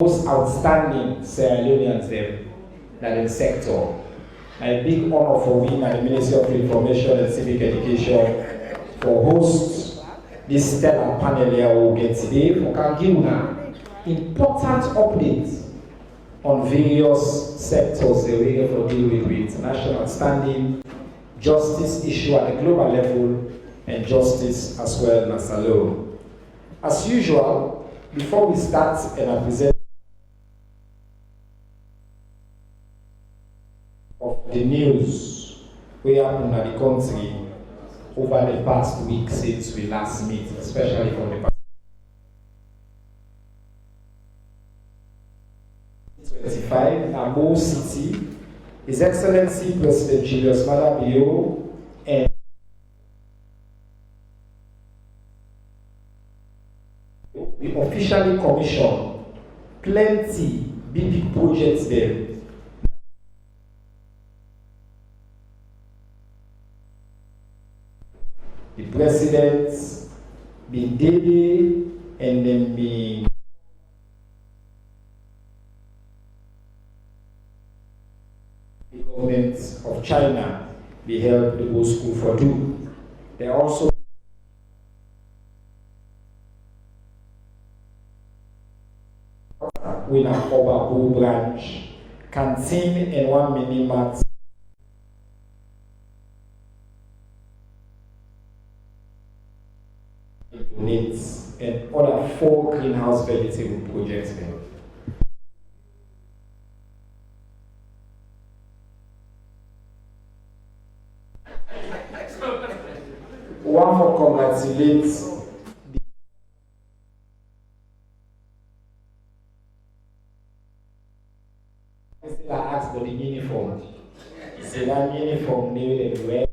most outstanding Sierra Leoneans that in the sector. A big honor for me and the Ministry of Information and Civic Education for host this stellar panel here we will get today for Kangina. Important updates on various sectors that we have to deal with international standing, justice issue at the global level, and justice as well as alone. As usual, before we start and I present of the news we happened at the country over the past week since we last met, especially from the past 25, Nabo City, His Excellency President Julius Madabio and we officially commissioned plenty big projects there. The president, the Dede, and then the government of China, they helped the whole school for two. They also with an Obabu branch, canteen and 1 mini mart. And other 4 greenhouse vegetable projects there. One for congratulate I asked for the uniform. He said that uniform new and red.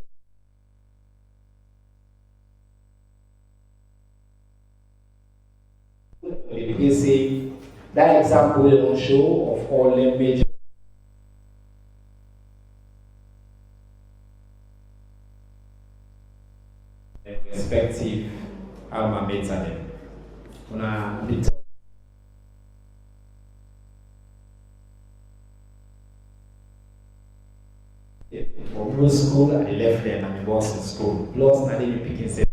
They say that example they don't show of all the major respective alma mater. From Blue School, I left there and I'm in Boston School. Plus, I didn't pick in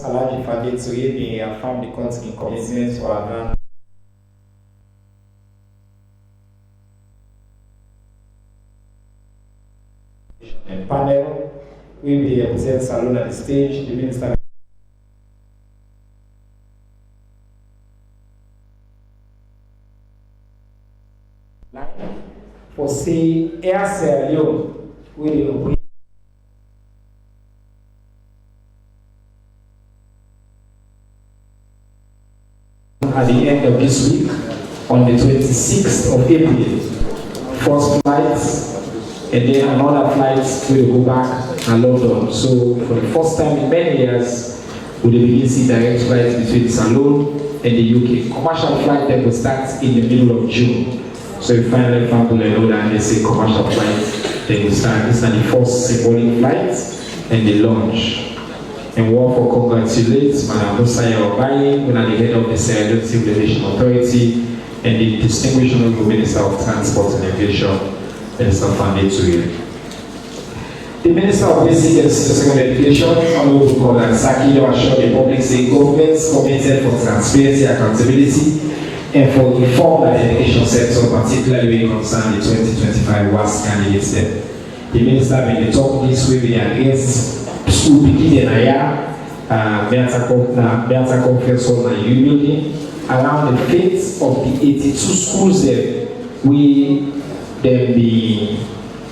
Alghali funded to they affirm the country commitment to advance and panel will be represent Salon at the stage, the minister for say Air Sierra Leone will at the end of this week, on the 26th of April, first flights, and then another flight will go back to London. So for the first time in many years, we will begin see direct flights between Salon and the UK. Commercial flight then will start in the middle of June. So you finally found know that they say commercial flight, they will start. This is the first symbolic flight and the launch. And want to congratulate Madam Musaya Obayi, who is the head of the Sierra Leone Civil Aviation Authority, and the distinguished Honorable Minister of Transport and Aviation, Minister Fandeturi. The Minister of Basic and Secondary Education, Honorable Kodan Saki, assured the public say governments committed for transparency, accountability, and for reform of the education sector, particularly when concerned the 2025 WAS candidates. The Minister made the talk this way with their guests. School begin in Aya, Beata Conference Hall and U building. Around the fate of the 82 schools there,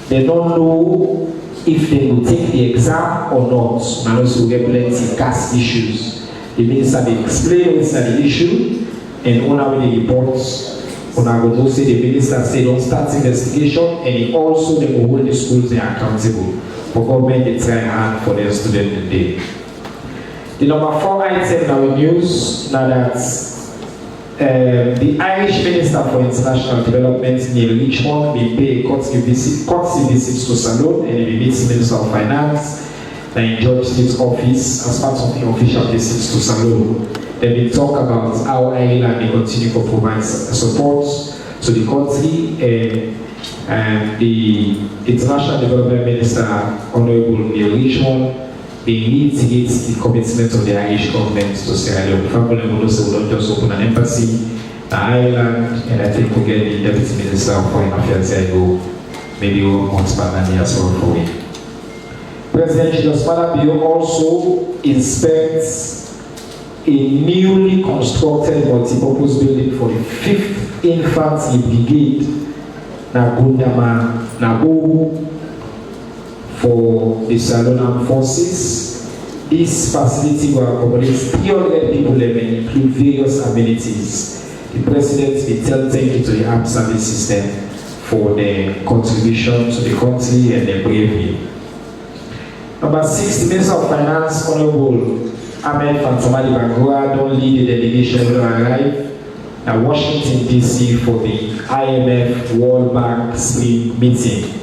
they don't know if they will take the exam or not. And also get plenty of caste issues. The minister will explain what's the issue, and when the reports, when I will say the minister say don't start investigation, and also they will hold the schools they are accountable. For government, they try hard for their students today. The number 4 item now in news, now that the Irish Minister for International Development near Richmond will pay courtesy visits to Salon and he meets Minister of Finance, in George State's office as part of the official visits to Salone. Then we talk about how Ireland will continue to provide support to the country, and the International Development Minister, Honorable Neil Richmond, they reiterate the commitment of the Irish government to Sierra Leone. Family will not just open an embassy in Ireland, and I think we'll get the Deputy Minister of Foreign Affairs there go maybe 1 month back as well for it. President Julius Malabio also inspects a newly constructed multipurpose building for the 5th Infantry Brigade, Nago, for the Salone Armed Forces. This facility will accommodate 300 people and include various amenities. The President will tell thank you to the armed service system for their contribution to the country and their bravery. Number 6, the Minister of Finance, Honorable Ahmed Fantamadi Bangura, don't lead the delegation to arrive at Washington, D.C. for the IMF World Bank Spring meeting.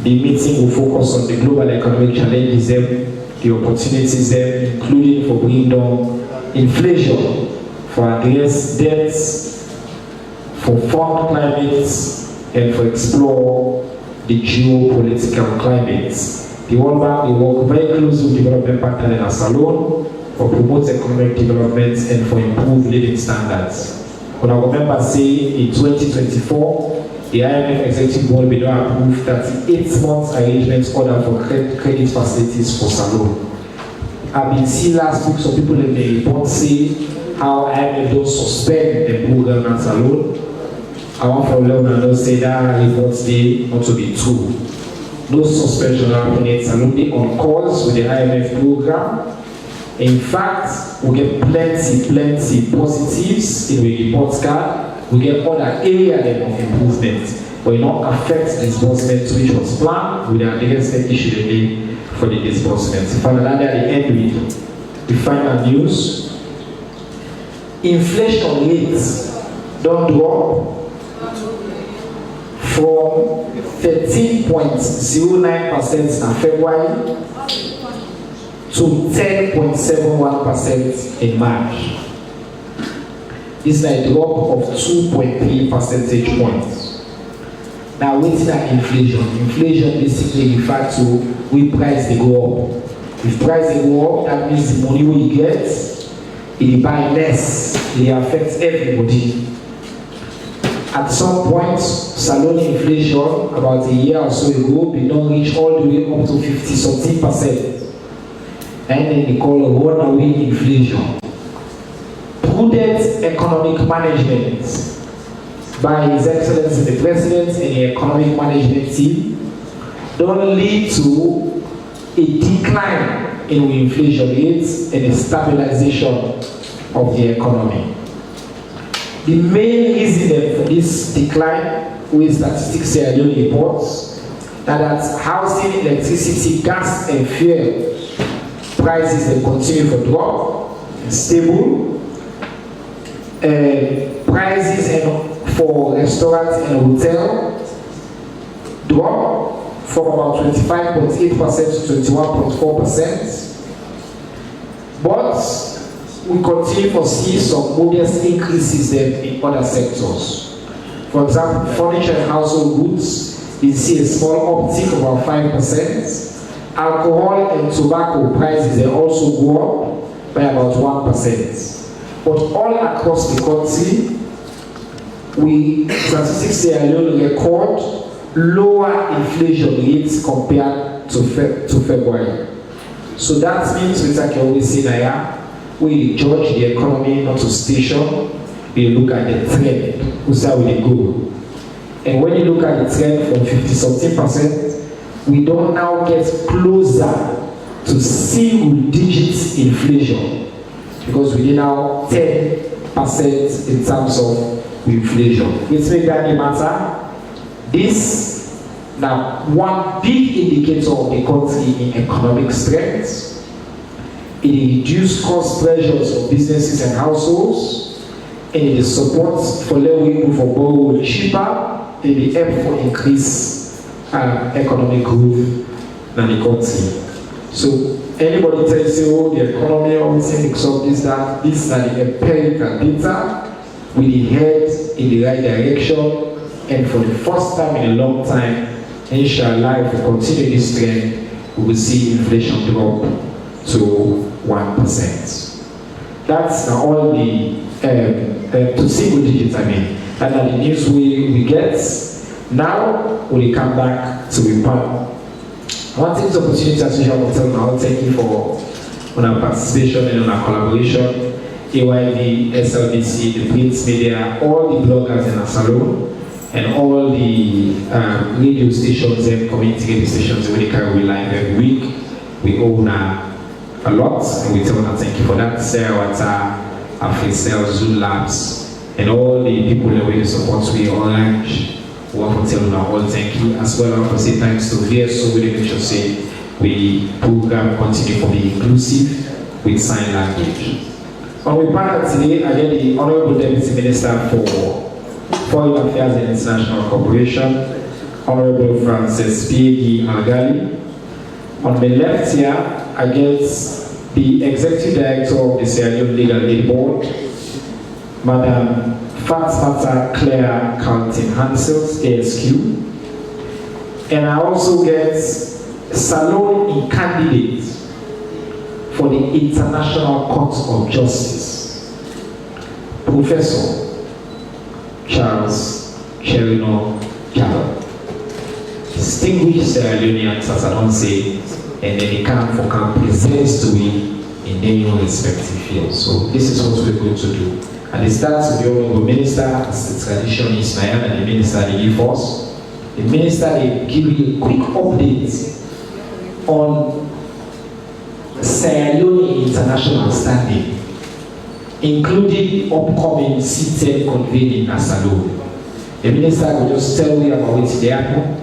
The meeting will focus on the global economic challenges, the opportunities, including for bringing down inflation, for address debts, for fund climates, and for explore the geopolitical climates. The World Bank will work very closely with development partners in Salone for promote economic development and for improve living standards. When our members say in 2024, the IMF Executive Board will now approve 38 months arrangements order for credit facilities for Salone. I've been seeing last week some people in the report say how IMF don't suspend the program at Salone. I want from Leone and say that reports they not to be true. No suspension happening at Salone. They on calls with the IMF program. In fact, we get plenty positives in the report card. We get other areas of improvement, but it not affect disbursement which was planned with the addressed issue for the disbursement. Finally, at the end with the final news. Inflation rates don't drop from 13.09% in February to 10.71% in March. This is a drop of 2.3 percentage points. Now, what's that inflation? Inflation basically refers to when price they go up. If price they go up, that means the money we get, it buy less. It affects everybody. At some point, Salone inflation, about a year or so ago, did not reach all the way up to 50-something%. And then they call it runaway inflation. Prudent economic management by His Excellency the President and the economic management team don't lead to a decline in inflation rates and a stabilization of the economy. The main reason for this decline, with Statistics Sierra Leone reports, that housing, electricity, gas, and fuel prices they continue to drop, stable. Prices for restaurants and hotels drop from about 25.8% to 21.4%. But we continue to see some modest increases in other sectors. For example, furniture and household goods, you see a small uptick of about 5%. Alcohol and tobacco prices they also go up by about 1%. But all across the country, Statistics Sierra Leone record lower inflation rates compared to February. So that means we can always say that we judge the economy not to station, we look at the trend, who's how we go. And when you look at the trend from 50-something%, we don't now get closer to single digit inflation. Because we are now 10% in terms of inflation. Which makes that matter. This now one big indicator of the country in economic strength. It reduces cost pressures of businesses and households, and it supports for level for borrow cheaper, and it help for increase economic growth in the country. So anybody tells you, oh, the economy always mix up this, that, these are the empirical data with the head in the right direction, and for the first time in a long time, inshallah, if we continue this trend, we will see inflation drop to 1%. That's all the to single digits, I mean. And the news we get. Now we come back to report. I want to take this opportunity as usual to tell now, thank you for our participation and on our collaboration. AYD, SLDC, the print media, all the bloggers in our salon, and all the radio stations and community radio stations we carry live every week. We own a lot, and we tell them thank you for that. Sarah Wata, Afrisel, Zoom Labs, and all the people that really support we Orange. We want to tell them all thank you, as well. I want to say thanks to VSO, we make sure say we program continue to be inclusive with sign language. On the panel today, I get the Honorable Deputy Minister for Foreign Affairs and International Cooperation, Honorable Francis P.A.G. Alghali. On the left here, I get the Executive Director of the Sierra Leone Legal Aid Board, Madam Fatsmata Claire Carlton Hansels, ASQ. And I also get Salon in candidate for the International Court of Justice, Professor Charles Cherino Jallo. Distinguished Sierra Leoneans, as I don't say, and then they come for camp presents to me in their own respective fields. So this is what we're going to do. And it starts with the Honorable Minister, as the tradition is now, and the Minister they give us. The Minister they give you a quick update on Sierra Leone international standing, including upcoming C10 convening in Salon. The Minister will just tell you about what they happen.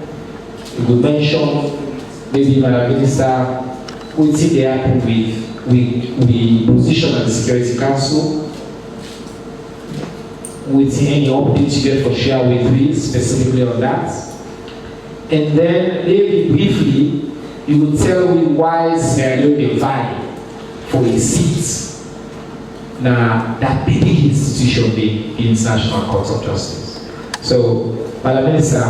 He will mention maybe Madam Minister what they happen with the position of the Security Council, with any updates you get for share with me specifically on that. And then maybe briefly, you will tell me why Sierra Leone vying for a seat now that big institution, the International Court of Justice. So, Madam Minister,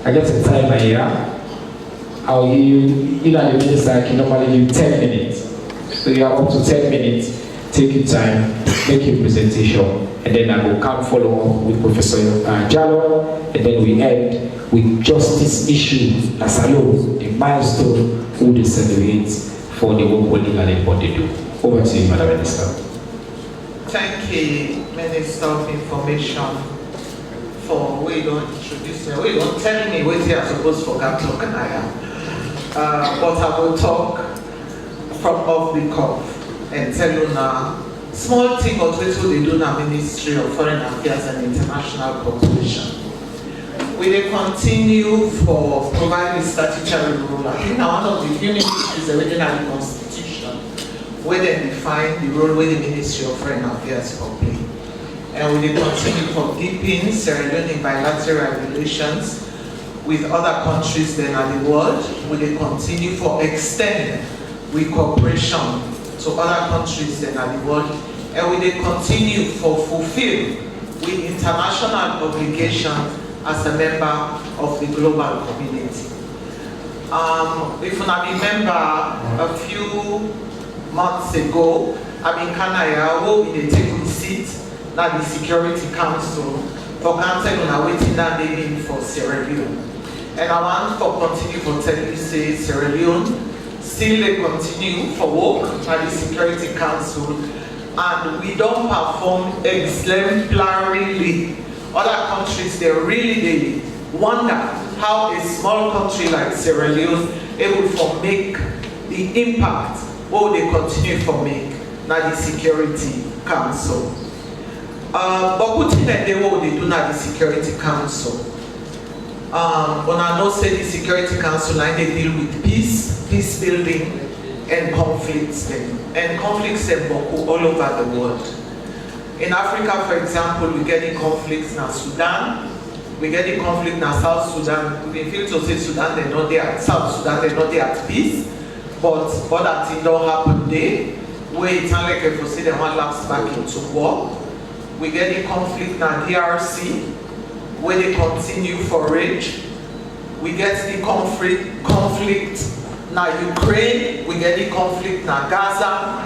I get a timer here. I'll give you know, the Minister, I can normally give 10 minutes. So you have up to 10 minutes. Take your time, make your presentation, and then I will come follow up with Professor Jallo, and then we end with justice issue as alone, the milestone who they celebrate for the work legal and what they do. Over to you, Madam Minister. Thank you, Minister of Information, for we don't introduce me. We don't tell me what you are supposed to talk and I am. But I will talk from off the cuff and tell you now small thing or two they do now Ministry of Foreign Affairs and International Cooperation. We will continue for providing statutory role. I think now one of the few ministries within the Constitution where they define the role where the Ministry of Foreign Affairs will play. And we will continue for deepening Sierra Leone bilateral relations with other countries than the world. We will continue for extend with cooperation to other countries than the world. And we will continue for fulfill with international obligations as a member of the global community. If you remember, a few months ago, I'm in Canada, where we take the seat at the Security Council for council on waiting that they mean for Sierra Leone. And I want to continue for telling you, say Sierra Leone still they continue for work at the Security Council, and we don't perform exemplarily. Other countries, they really wonder how a small country like Sierra Leone able to make the impact what they continue to make now the Security Council. But putting that they what they do now the Security Council. When I know say the Security Council now they deal with peace building and conflicts all over the world. In Africa, for example, we get the conflicts in Sudan, we get the conflict in South Sudan. We feel to say Sudan, they're not there at South Sudan, they're not there at peace. but that thing don't happen there. Where it's not like if we see them one lapse back into war. We get the conflict now DRC, where they continue forage. We get the conflict now Ukraine, we get the conflict now Gaza,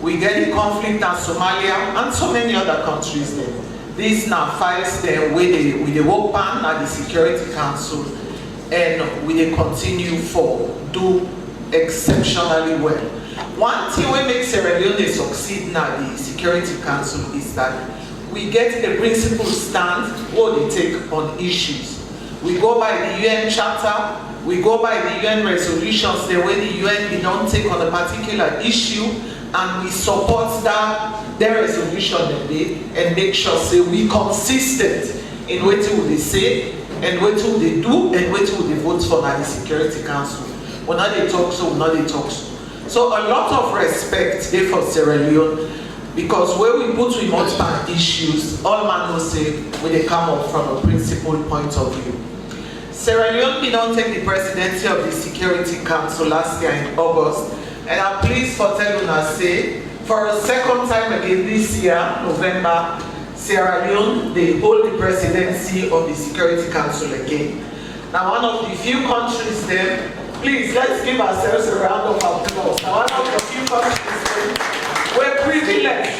we get the conflict now Somalia, and so many other countries there. These now fights there with the work ban at the Security Council, and we they continue for do exceptionally well. One thing we make Sierra Leone succeed now the Security Council is that we get a principled stand what they take on issues. We go by the UN Charter, we go by the UN resolutions, the way the UN don't take on a particular issue, and we support their resolution and make sure say we consistent in what they say, and what they do, and what they vote for now the Security Council. When they talk so, when they talk so. So a lot of respect there for Sierra Leone, because where we put remote bank issues, all man will say when they come up from a principled point of view. Sierra Leone did not take the presidency of the Security Council last year in August, and I'm pleased for telling us say, for a second time again this year, November, Sierra Leone, they hold the presidency of the Security Council again. Now one of the few countries there, please let's give ourselves a round of applause. Now one of the few countries there, we're privileged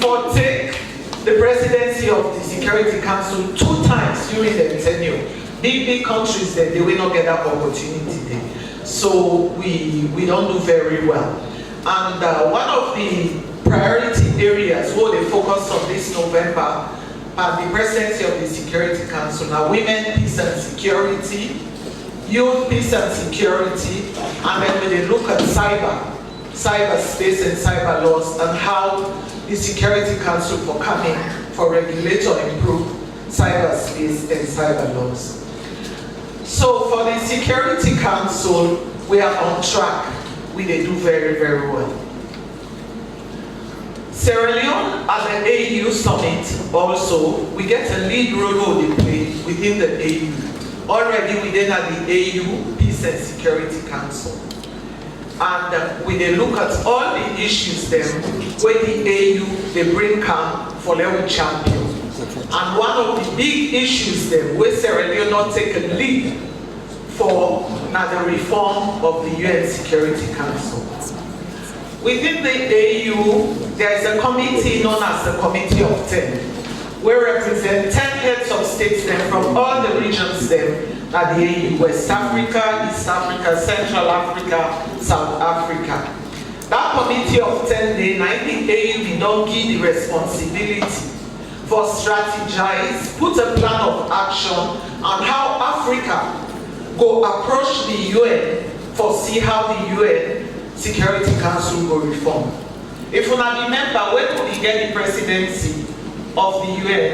for take the presidency of the Security Council 2 times during their tenure. Big countries that they will not get that opportunity there. So we don't do very well. And one of the priority areas where they focus on this November at the presidency of the Security Council are women, peace and security, youth, peace and security, and then when they look at cyberspace and cyber laws and how the Security Council for regulate or improve cyberspace and cyber laws. So for the Security Council, we are on track. We do very, very well. Sierra Leone at the AU Summit also, we get a lead role they play within the AU. Already within at the AU Peace and Security Council. And we they look at all the issues them where the AU they bring come for level champion. And one of the big issues them where Sierra Leone not take a lead for now the reform of the UN Security Council. Within the AU, there is a committee known as the Committee of 10, where represent 10 heads of states then from all the regions then at the AU, West Africa, East Africa, Central Africa, South Africa. That Committee of 10 then, I think AU did not give the responsibility for strategize, put a plan of action on how Africa go approach the UN for see how the UN Security Council will reform. If you now remember, when we get the presidency of the UN,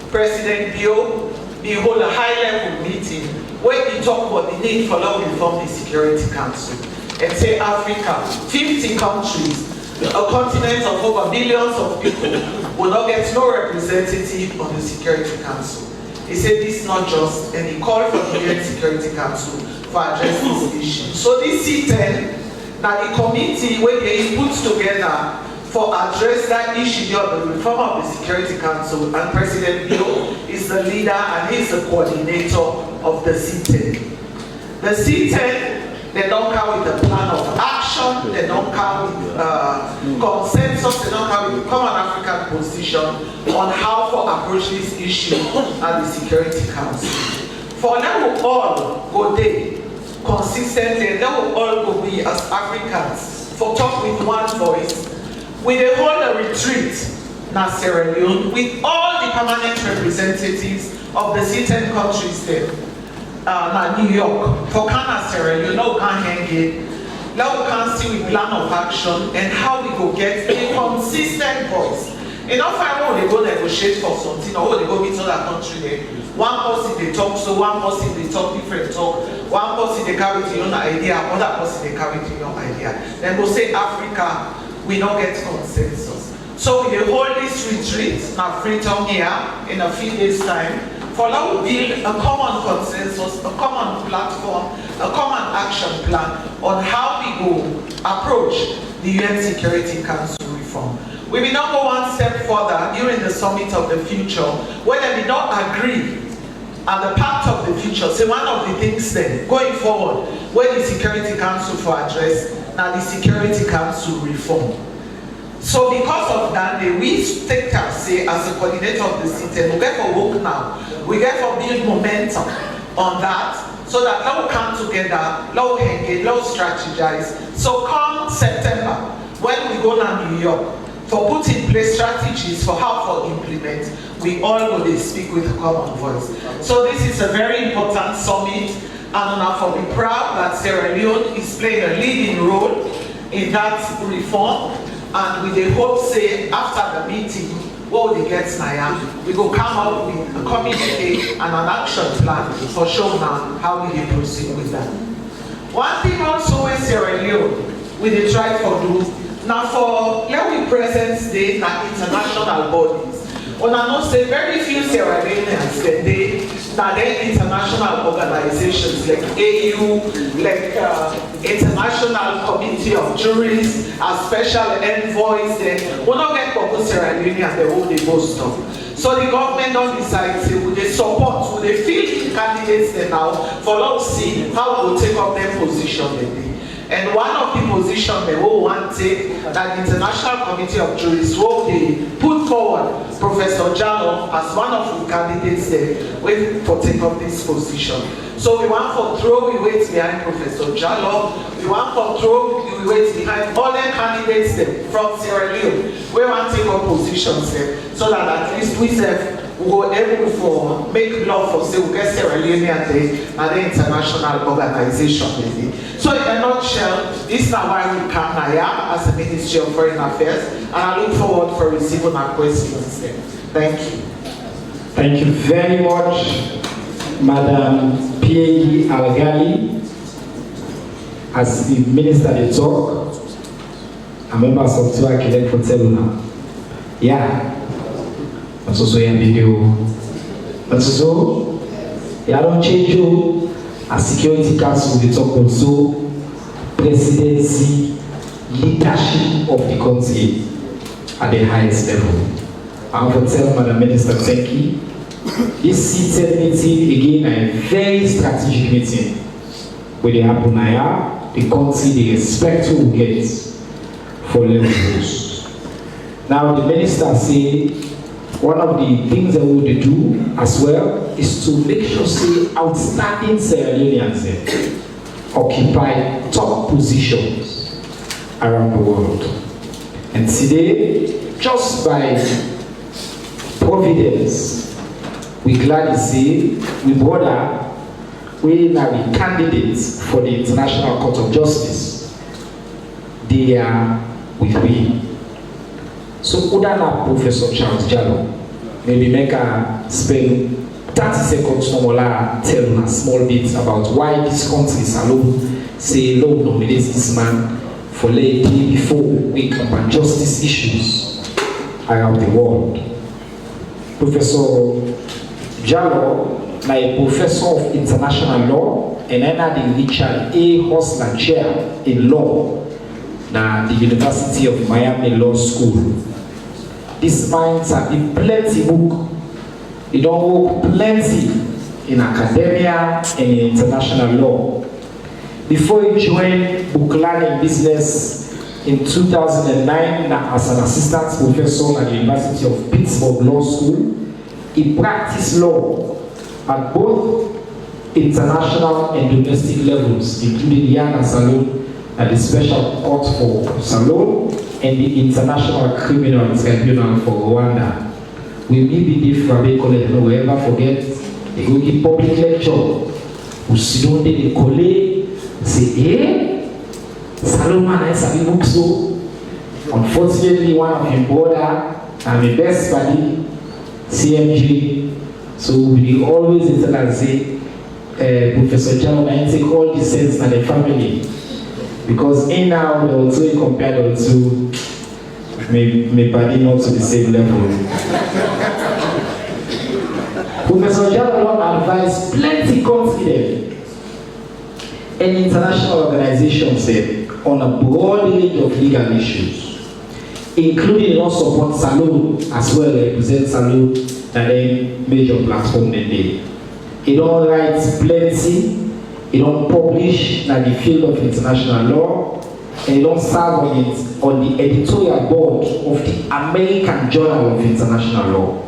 President Bio, they hold a high-level meeting where they talk about the need for law reform the Security Council. And say Africa, 50 countries, a continent of over billions of people will not get no representative on the Security Council. He said this is not just, and he called for the UN Security Council for address this issue. So this C10, now the committee where they put together for address that issue of the reform of the Security Council, and President Bio is the leader and he's the coordinator of the C10. The C10, they don't come with a plan of action, they don't come with consensus, they don't come with a common African position on how to approach this issue at the Security Council. For them we all go there consistently, and then we all go be as Africans for talk with one voice. We dey hold a retreat na Sierra Leone with all the permanent representatives of the C10 countries there. Na New York, for Ghana, Sierra Leone, now we can hang it. Now we can see with plan of action and how we go get a consistent voice. Enough time when they go negotiate for something or when they go meet other country there. One person they talk so, one person they talk different talk, one person they carry their own idea, other person they carry their own idea. Then go say Africa, we don't get consensus. So we hold this retreat, now Freetown here, in a few days time, for now to build a common consensus, a common platform, a common action plan on how we go approach the UN Security Council reform. We will not go one step further during the Summit of the Future, where we don't agree at the Pact of the Future. So one of the things then, going forward, where the Security Council for address, now the Security Council reform. So because of that, we take our say as a coordinator of the city, we get for work now, we get for build momentum on that, so that now we come together, now we engage, now we strategize. So come September, when we go to New York, for put in place strategies for how to implement, we all go to speak with a common voice. So this is a very important summit, and now for be proud that Sierra Leone is playing a leading role in that reform. And with the hope, say, after the meeting, what we get now, we go come up with a communique and an action plan for sure now how we proceed with that. One thing also with Sierra Leone, we dey try for do, now for let we present day na international bodies. Una know say very few Sierra Leoneans they na then international organizations like AU, like International Committee of Juries, as special envoys. We not get for Sierra Leoneans they hold the most of. So the government don't decide say would they support, would they field in candidates there now for us see how we will take up their position maybe. And one of the positions they will want to take that the International Committee of Juries will they put forward Professor Jallo as one of the candidates there waiting for take up this position. So we want to throw the weight behind Professor Jallo, we want to throw the weight behind all the candidates there from Sierra Leone. We want to take up positions there so that at least we will able for make law for say we get Sierra Leone and the international organization maybe. So in a nutshell, this is why we come here as a Ministry of Foreign Affairs, and I look forward for receiving our questions there. Thank you. Thank you very much, Madam P.A.E. Alghali. As the Minister they talk, and members of TUAC elect for Teluna. Yeah. That's also a video. That's also, yeah, don't change you. As Security Council, we talk also presidency, leadership of the country at the highest level. I want to tell Madam Minister, thank you. This seated meeting again a very strategic meeting with the Apunaya, the country, the respect we will get for levels. Now the minister say one of the things that we will do as well is to make sure say outstanding Sierra Leoneans occupy top positions around the world. And today, just by providence, we gladly say we brother we are the candidates for the International Court of Justice. They are with me. So Udana Professor Charles Jallo, maybe make a spend 30 seconds no more tell us small bit about why this country alone say law nominates this man for lately before we come on justice issues around the world. Professor Jallo, a professor of international law and the Richard A. Hostler Chair in Law at the University of Miami Law School. This man have been plenty book. He don't work plenty in academia and in international law. Before he joined book learning business in 2009 as an assistant professor at the University of Pittsburgh Law School, he practiced law at both international and domestic levels, including Yenga Salon at the Special Court for Salon and the International Criminal Tribunal for Rwanda. We may be different, no we ever forget, they go give public lecture. We sit down there, they collect, say, Salon man, I sabi book so. Unfortunately, one of his brother and my best buddy, CMG. So we always tell us say, Professor Jallo, I take all the sense in the family. Because in now they also compared to my body not to the same level. Professor Jalalo advised plenty countries and international organizations on a broad range of legal issues, including also support Salone as well represent Salone and then major platform they. It don't write plenty, it don't publish in the field of international law, and it don't serve on the editorial board of the American Journal of International Law.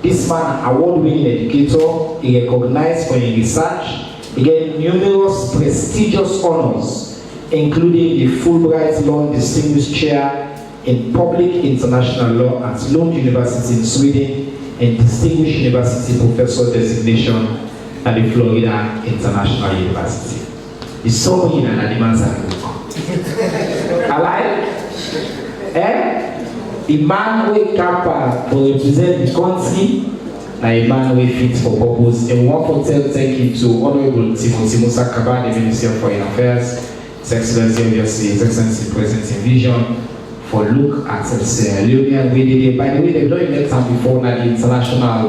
This man, award-winning educator, he recognized for his research. He get numerous prestigious honors, including the Fulbright Law Distinguished Chair in Public International Law at Lund University in Sweden and Distinguished University Professor designation at the Florida International University. He's so in an animal alive? The man who camp to represent the country, a man who fits for purpose. And we want to thank you to Honorable Timothy Musa Kaba, the Minister of Foreign Affairs, His Excellency, obviously, His Excellency President in Vision, for look at Leone And Guinea. By the way, they've not even time before now the International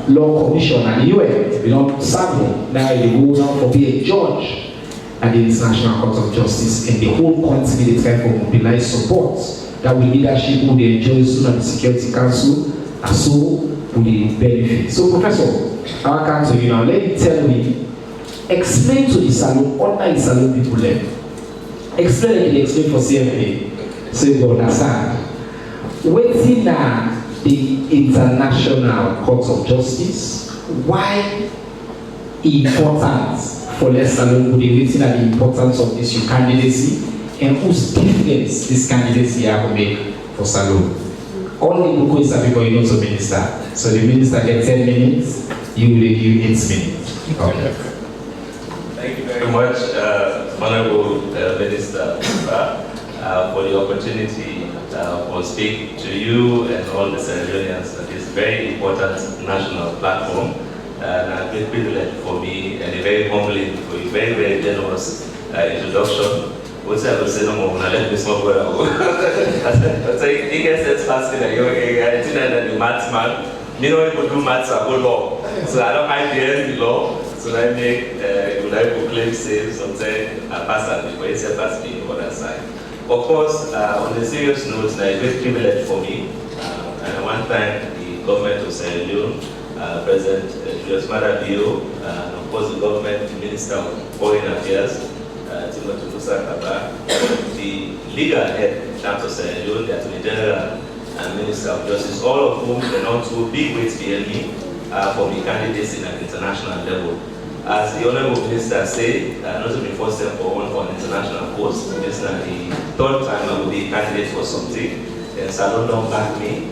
Law Commission and the UN. They don't serve them. Now they go now for be a judge at the International Court of Justice, and the whole country they try to mobilize support that will leadership who they enjoy soon at the Security Council, and so will they benefit. So, Professor, I come to you now. Let me tell me, explain to the Salone, ordinary Salone people there. Explain for CMA, so you understand. Waiting the International Court of Justice, why important for less Salone would be waiting at the importance of this your candidacy and whose difference this candidacy have to make for Salone. All the book is people you know to minister. So the minister gets 10 minutes, you will give 8 minutes. Okay. Thank you very much, Honorable Minister, for the opportunity for speaking to you and all the Sierra Leoneans at this very important national platform. And a great privilege for me and a very humbling for a very, very generous introduction. What's I will say no more, let me smoke where I go. I say, you guys said fast in a young age, I think that the maths man, you know, people do maths are good law. So I don't mind the law. So I make, would I proclaim say something, I pass that before, it's a pass me on the other side. Of course, on the serious note, it's a great privilege for me. And I want to thank the government of Sierra Leone, President Julius Maada Bio, and of course the government, the Minister of Foreign Affairs, Timothy Musa Kaba, the legal head in terms of Sierra Leone, the Attorney General and Minister of Justice, all of whom belong to big weights behind me for the candidacy at international level. As the Honorable Minister said, not to be forced for an international post. This is the third time I will be a candidate for something. And Salone don't back me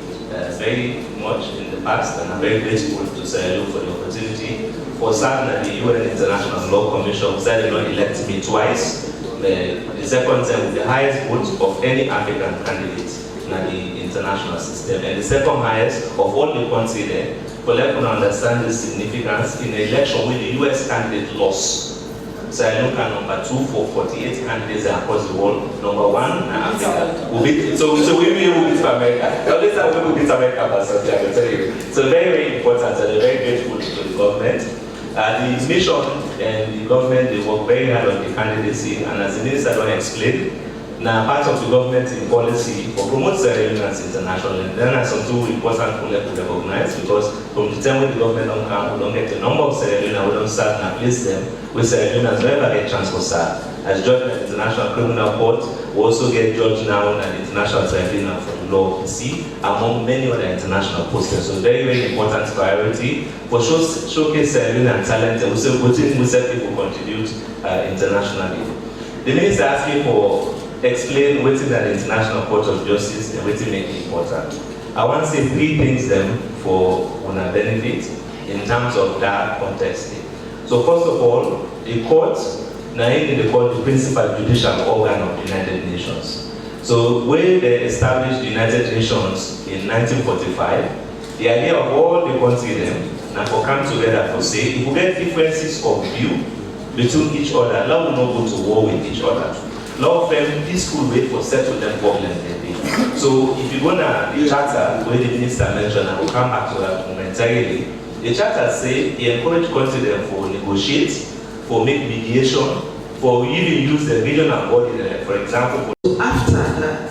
very much in the past, and I'm very grateful to Sierra Leone for the opportunity for serving at the UN International Law Commission. Sierra Leone elected me twice. The second time with the highest vote of any African candidate in the international system, and the second highest of all the countries there. For let us understand the significance in the election where the US candidate lost. So I look at number 2 for 48 candidates across the world. Number 1 in Africa. So we will beat America. At least we will beat America, but something I will tell you. So very, very important, and very grateful to the government. The mission and the government, they work very hard on the candidacy, and as the minister don't explain, now part of the government in policy for promote Sierra Leoneans internationally. And then some two important people to recognize, because from the time when the government don't come, we don't get the number of Sierra Leoneans, we don't start and place them with Sierra Leoneans never get chance for start. As judge at the International Criminal Court, we also get judge now at the International Tribunal for the Law of the Sea, among many other international posters. So very, very important priority for showcase Sierra Leonean talent, and also putting people contribute internationally. The minister asked me for explain what is the International Court of Justice and what is make it important. I want to say 3 things them for one benefit in terms of that context. So first of all, the court, now in the court, the principal judicial organ of the United Nations. So when they established the United Nations in 1945, the idea of all the countries them now for come together to say if we get differences of view between each other, now we not go to war with each other. Law of them, peaceful way for settle them problem. So if you go to the charter where the minister mentioned, I will come back to that momentarily. The charter says he encouraged countries for negotiate, for make mediation, for even use the regional body, for example. After that,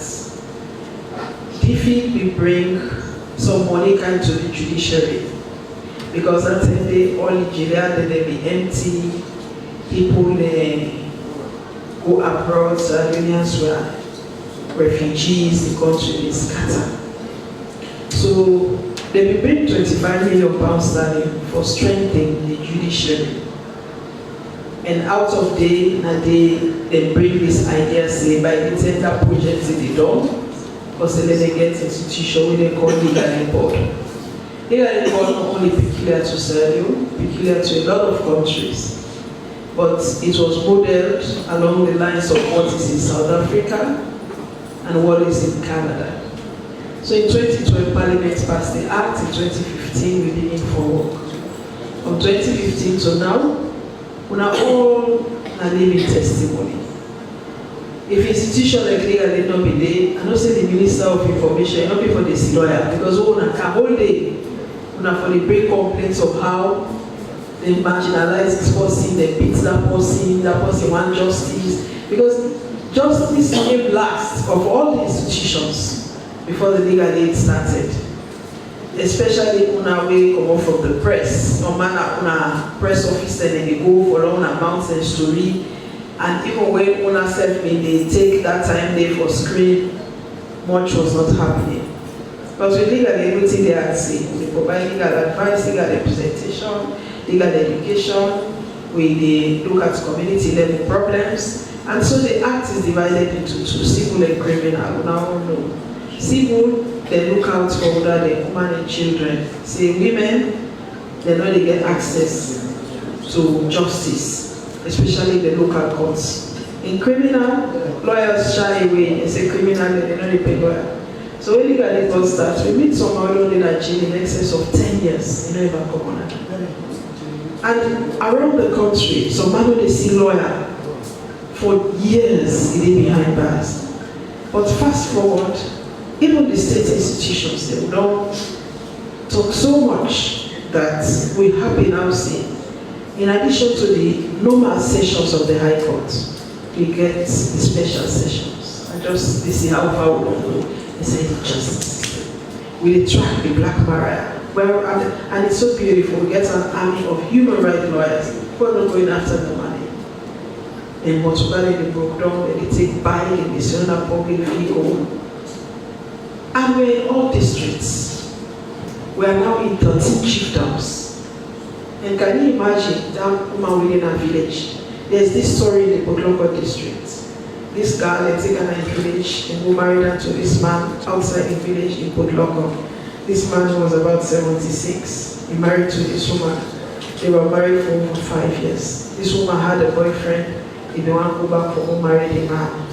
DFID will bring some money into the judiciary, because at the day all Nigeria they be empty, people go abroad, Sardinians were refugees, the country is scattered. So they will bring £25 million sterling for strengthening the judiciary. And out of day, they bring this idea, say, by the tender projects they don't, because they get institution where they call legal and board. Legal and board not only peculiar to Sierra Leone, peculiar to a lot of countries, but it was modeled along the lines of what is in South Africa and what is in Canada. So in 2012, Parliament passed the Act. In 2015, we begin for work. From 2015 to now, we are all a living testimony. If institution like legal did not be there, I don't say the Minister of Information, not be for this lawyer, because we can hold day, we for the break complaints of how they marginalize this person, they beat that person want justice, because justice came last of all the institutions before the legal aid started. Especially una way come off from the press. No matter una press officer they go for una mountain story, and even when una self they take that time there for screen, much was not happening. But with legal everything they had say, we provide legal advice, legal representation, legal education, we look at community level problems, and so the act is divided into two, civil and criminal. Now no. Civil, they look out for other the women and children. Say women, they know they get access to justice, especially the local courts. In criminal, lawyers shy away and say criminal, they know they pay lawyer. So when legal aid starts, we meet some oil in Nigeria in excess of 10 years, they never come on. And around the country, some man they see lawyer for years, they behind bars. But fast forward, even the state institutions, they don't talk so much that we have been now seeing. In addition to the normal sessions of the High Court, we get the special sessions. And just this is how far we don't go. They say justice. We track the Black Maria. Well, and it's so beautiful. We get an army of human rights lawyers who are not going after the money. And what's they broke down, they take bike and they send a public vehicle. And we're in all districts. We are now in 13 chiefdoms. And can you imagine that woman within a village? There's this story in the Podloko district. This girl had taken her in village and who married her to this man outside the village in Podloko. This man was about 76. He married to this woman. They were married for over 5 years. This woman had a boyfriend. He didn't want to go back for who married the man.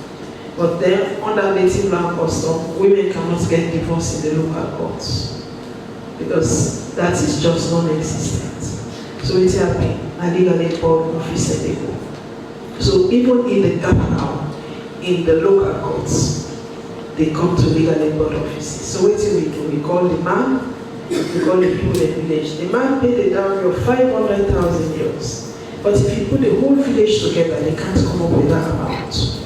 But then, under native land custom, women cannot get divorced in the local courts because that is just non-existent. So it's happening. A legal aid board officer they go. So even in the gap now, in the local courts, they come to legal aid board offices. So what do? We call the man, we call the people in the village. The man paid a dowry of 500,000 euros. But if you put the whole village together, they can't come up with that amount.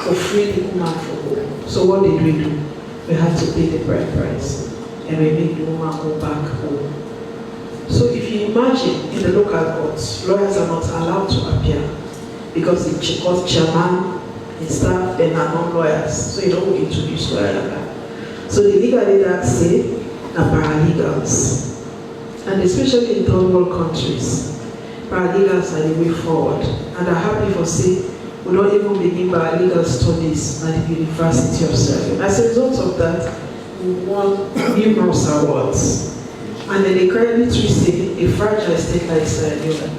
For free the woman for home. So what did we do? We had to pay the bride price. And we make the woman go back home. So if you imagine in the local courts, lawyers are not allowed to appear because the court chairman and staff then are non-lawyers. So you don't introduce lawyers like that. So the legal aid act say are paralegals. And especially in third world countries, paralegals are the way forward. And I'm happy for saying we don't even begin paralegal studies at the University of Sierra Leone. As a result of that, we won numerous awards. And then they currently treat a fragile state like Sierra Leone.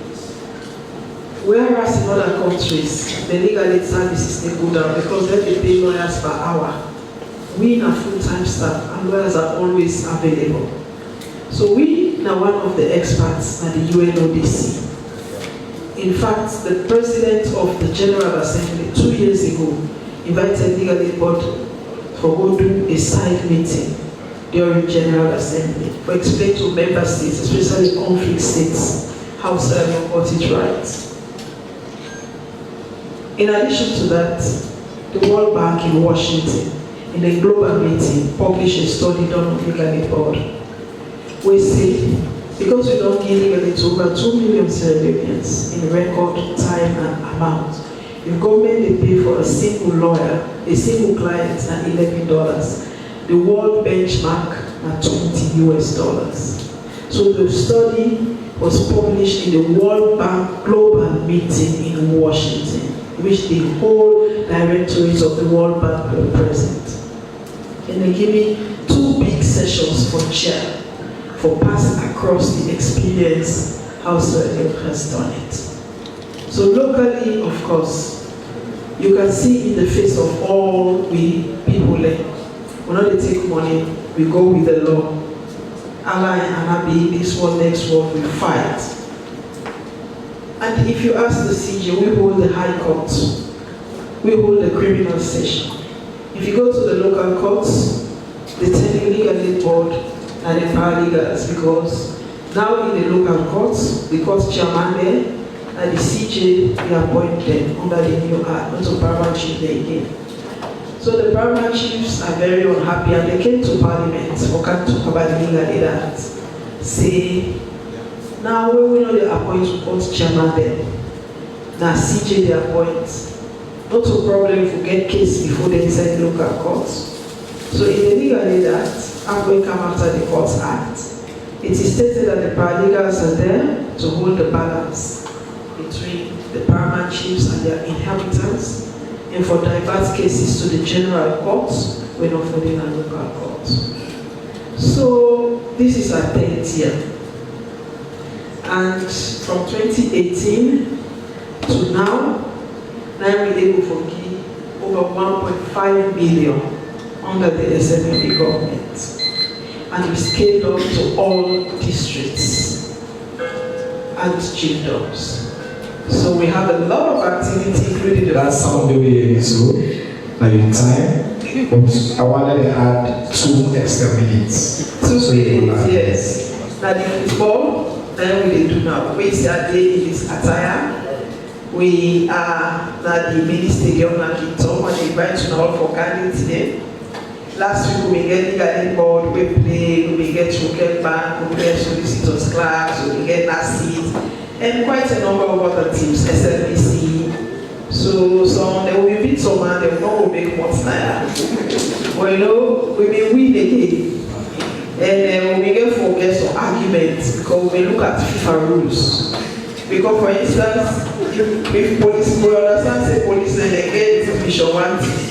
Whereas in other countries, the legal aid services they go down because they pay lawyers per hour. We are full-time staff and lawyers are always available. So we are one of the experts at the UNODC. In fact, the president of the General Assembly 2 years ago invited legal aid board for go do a side meeting during General Assembly. For explain to member states, especially conflict states, how Sierra got it right. In addition to that, the World Bank in Washington, in a global meeting, published a study done on Alghali board. We say, because we don't give Alghali to over 2 million Sierra Leoneans in record time and amount, if government they pay for a single lawyer, a single client, and $11, the world benchmark at $20 US. So the study was published in the World Bank global meeting in Washington, which the whole directorates of the World Bank were present. And they gave me 2 big sessions for chair, for passing across the experience how Sierra Leone has done it. So locally, of course, you can see in the face of all we people learn. We not they take money, we go with the law. Allah and Anabi, this one, next one, we fight. And if you ask the CJ, we hold the high court, we hold the criminal session. If you go to the local courts, they tell you legal aid board and the paralegals, because now in the local courts, the court chairman there and the CJ, we appoint them under the new act, not to paramount chief there again. So the paramount chiefs are very unhappy and they came to parliament or can't talk about the legal aid act. Say, now when we know they appoint court chairman there, now CJ they appoint. Not a problem if we get case before they send local courts. So in the legal aid act, I'm going to come after the courts act. It is stated that the paralegals are there to hold the balance between the paramount chiefs and their inhabitants, and for divert cases to the general courts when not for the local courts. So this is our 10th year. And from 2018 to now, we're able to give over 1.5 billion under the SMLA government. And we scaled up to all districts and chiefdoms. So we have a lot of activity, including the... That's some of the way so, like in time, but I wanted to add 2 extra minutes. 2 minutes, yes. Now the football, then we do now. We see a day in this attire. We are at the mini stadium and we invite you all for candidacy today. Last week we get legal aid board, we play, we get Rocket Bank, we get solicitors class, we get NACID, and quite a number of other teams, SLBC. So there will be bit some and they will not make much now. But you know, we may win again. And we get forget some arguments because we look at FIFA rules. Because for instance, if police, we understand say police and they get information one thing.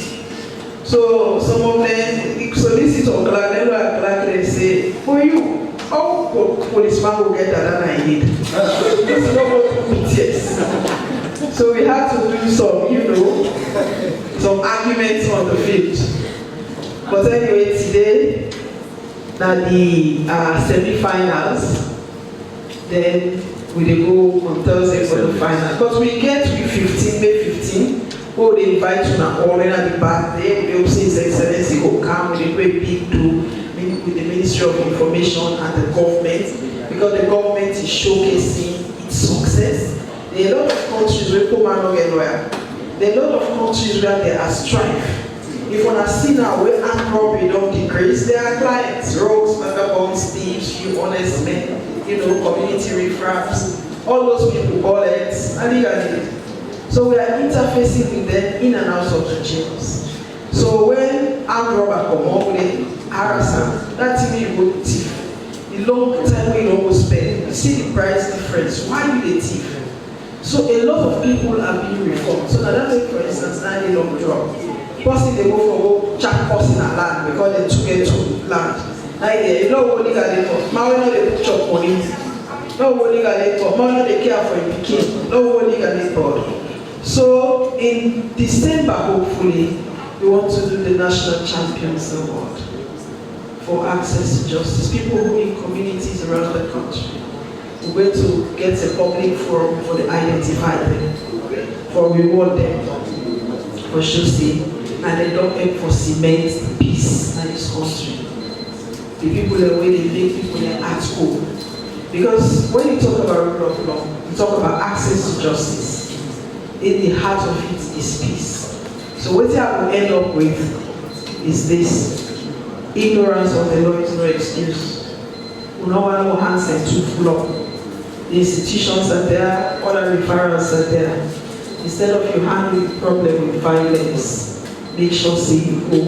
So some of them solicitors Clark they say, for you, how policeman will get that I need? This is not what BTS. So we have to do some, some arguments on the field. But anyway, today, now the semi-finals, then we go on Thursday for the final. But we get to May 15, who they invite you now all in at the back there. We will see His Excellency will come with a great big do with the Ministry of Information and the government, because the government is showcasing its success. There are a lot of countries where people are not get lawyer. There are a lot of countries where there are strife. If one has seen now where armed robbery don't decrease, there are clients, rogues, vagabonds, thieves, few honest men, community riffraffs, all those people, bullets, and legally. So we are interfacing with them in and out of the jails. So when armed robber come up with harass them, that's even you go thief. The long time we don't go spend, you see the price difference. Why do they thief? So a lot of people are being reformed. So now that make, for instance, now they don't drop. First they go for chat costs in a land because they took it to land. Now they no one legal for. Now we know they chop money. No one legal for. Now they care for a kid. No one legal for. So in December, hopefully, we want to do the National Champions Award for access to justice. People who in communities around the country. We're going to get a public forum for the identify them, for reward them, for show see, and they don't aim for cement peace in this country. the people the way they make people at school. Because when you talk about rule of law, you talk about access to justice. In the heart of it is peace. So what I will end up with is this: ignorance of the law is no excuse. We don't want no hands and two full up. The institutions are there, all the referrals are there. Instead of you handling the problem with violence, make sure say you go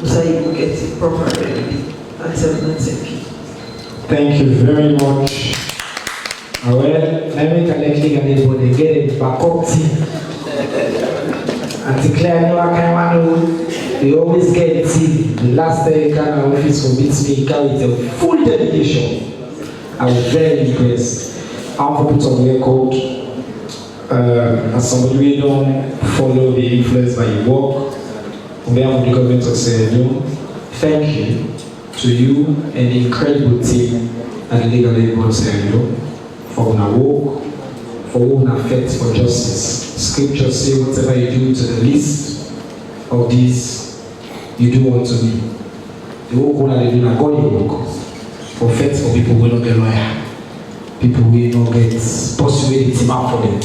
so you will get it proper remedy. Thank you very much. Well, let me collectively get it back up team. And declare no I can't they always get it team. The last day Ghana office will meet me with a full dedication. I was very impressed. I'm for put on record as somebody who don't follow the influence by your work. On behalf of the government of Sierra Leone, thank you to you and the incredible team at the Legal Aid Board Sierra Leone for our work, for our fight for justice. Scripture say whatever you do to the least of these, you do unto me. The work that they do not God work for fight for people who don't get lawyer, people who don't get possibility out for them.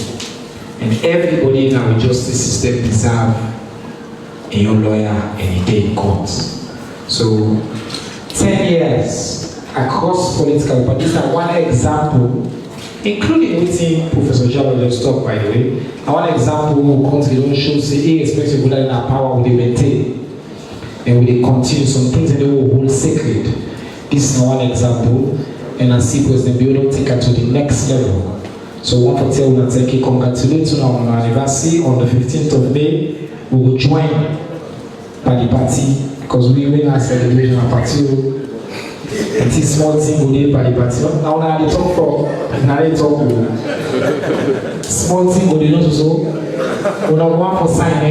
And everybody in our justice system deserve a young lawyer any day in court. So 10 years across political parties. This is one example, including meeting Professor Jabalo's talk, by the way. And one example who country don't show say irrespective of that power will they maintain and will they continue some things that they will hold sacred. This is one example, and I see President Bill take it to the next level. So one for tell that I congratulate you on our anniversary on the 15th of May. We will join by the party because we win our celebration at party. It is small thing we did by the party. Now I talk for now they talk small thing we did not so. We not one for sign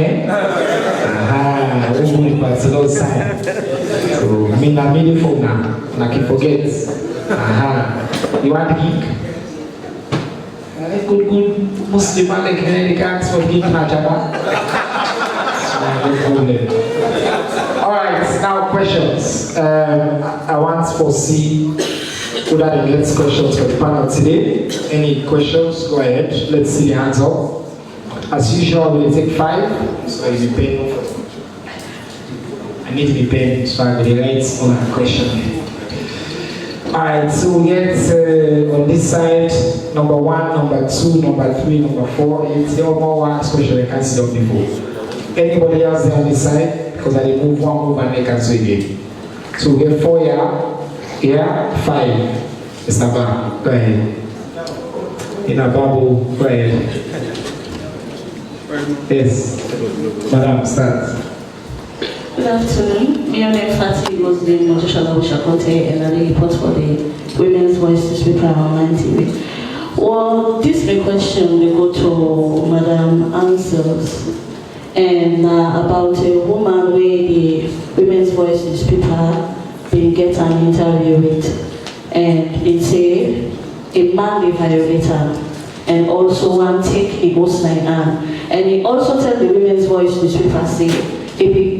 we do the party not sign. So I mean I made it for now. And I can forget. You want to geek? Good Muslim man they can't ask for geek na jaba. No problem. Alright, now questions. I want to see who are the next questions for the panel today. Any questions? Go ahead. Let's see the hands up. As usual, we'll take 5. So you'll be paying. I need to be paying, so I will write on a question. Alright, so we get on this side number 1, number 2, number 3, number 4. It's the more one question I can't see them before. Anybody else there on this side? Because I move one move and they can so again. So we get 4 here, 5. Mr. Bar, go ahead. In a bubble, go ahead. Yes. Madam, start. Good afternoon. My name is Muslim Mojoshala Ushakote, and I report for the Women's Voice newspaper online TV. Well, this is a question we go to Madam Answers. And about a woman where the Women's Voice newspaper been get an interview with, and it say a man they violate her, and also one take a ghost like her, and he also tell the Women's Voice newspaper say if he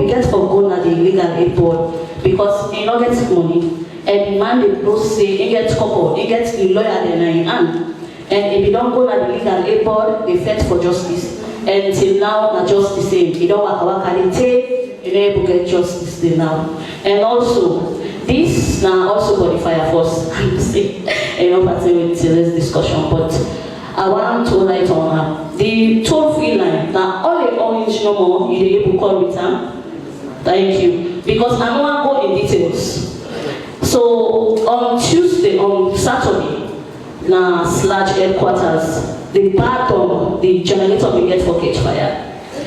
get for go na the Legal Aid Board because he not get money, and the man they both say he gets couple, he gets a lawyer then in hand, and if he don't go na the Legal Aid Board, they fight for justice. And till now, not just the same. You don't work and take, you're able to get justice there now. And also, this now also for the fire force. I'm saying, pertaining to this discussion, but I want to light on the toll-free line. Now, all the orange no more, you're able to call return. Thank you. Because I don't want to go in details. So on Saturday, now / headquarters. The bottom, the generator will get for catch fire.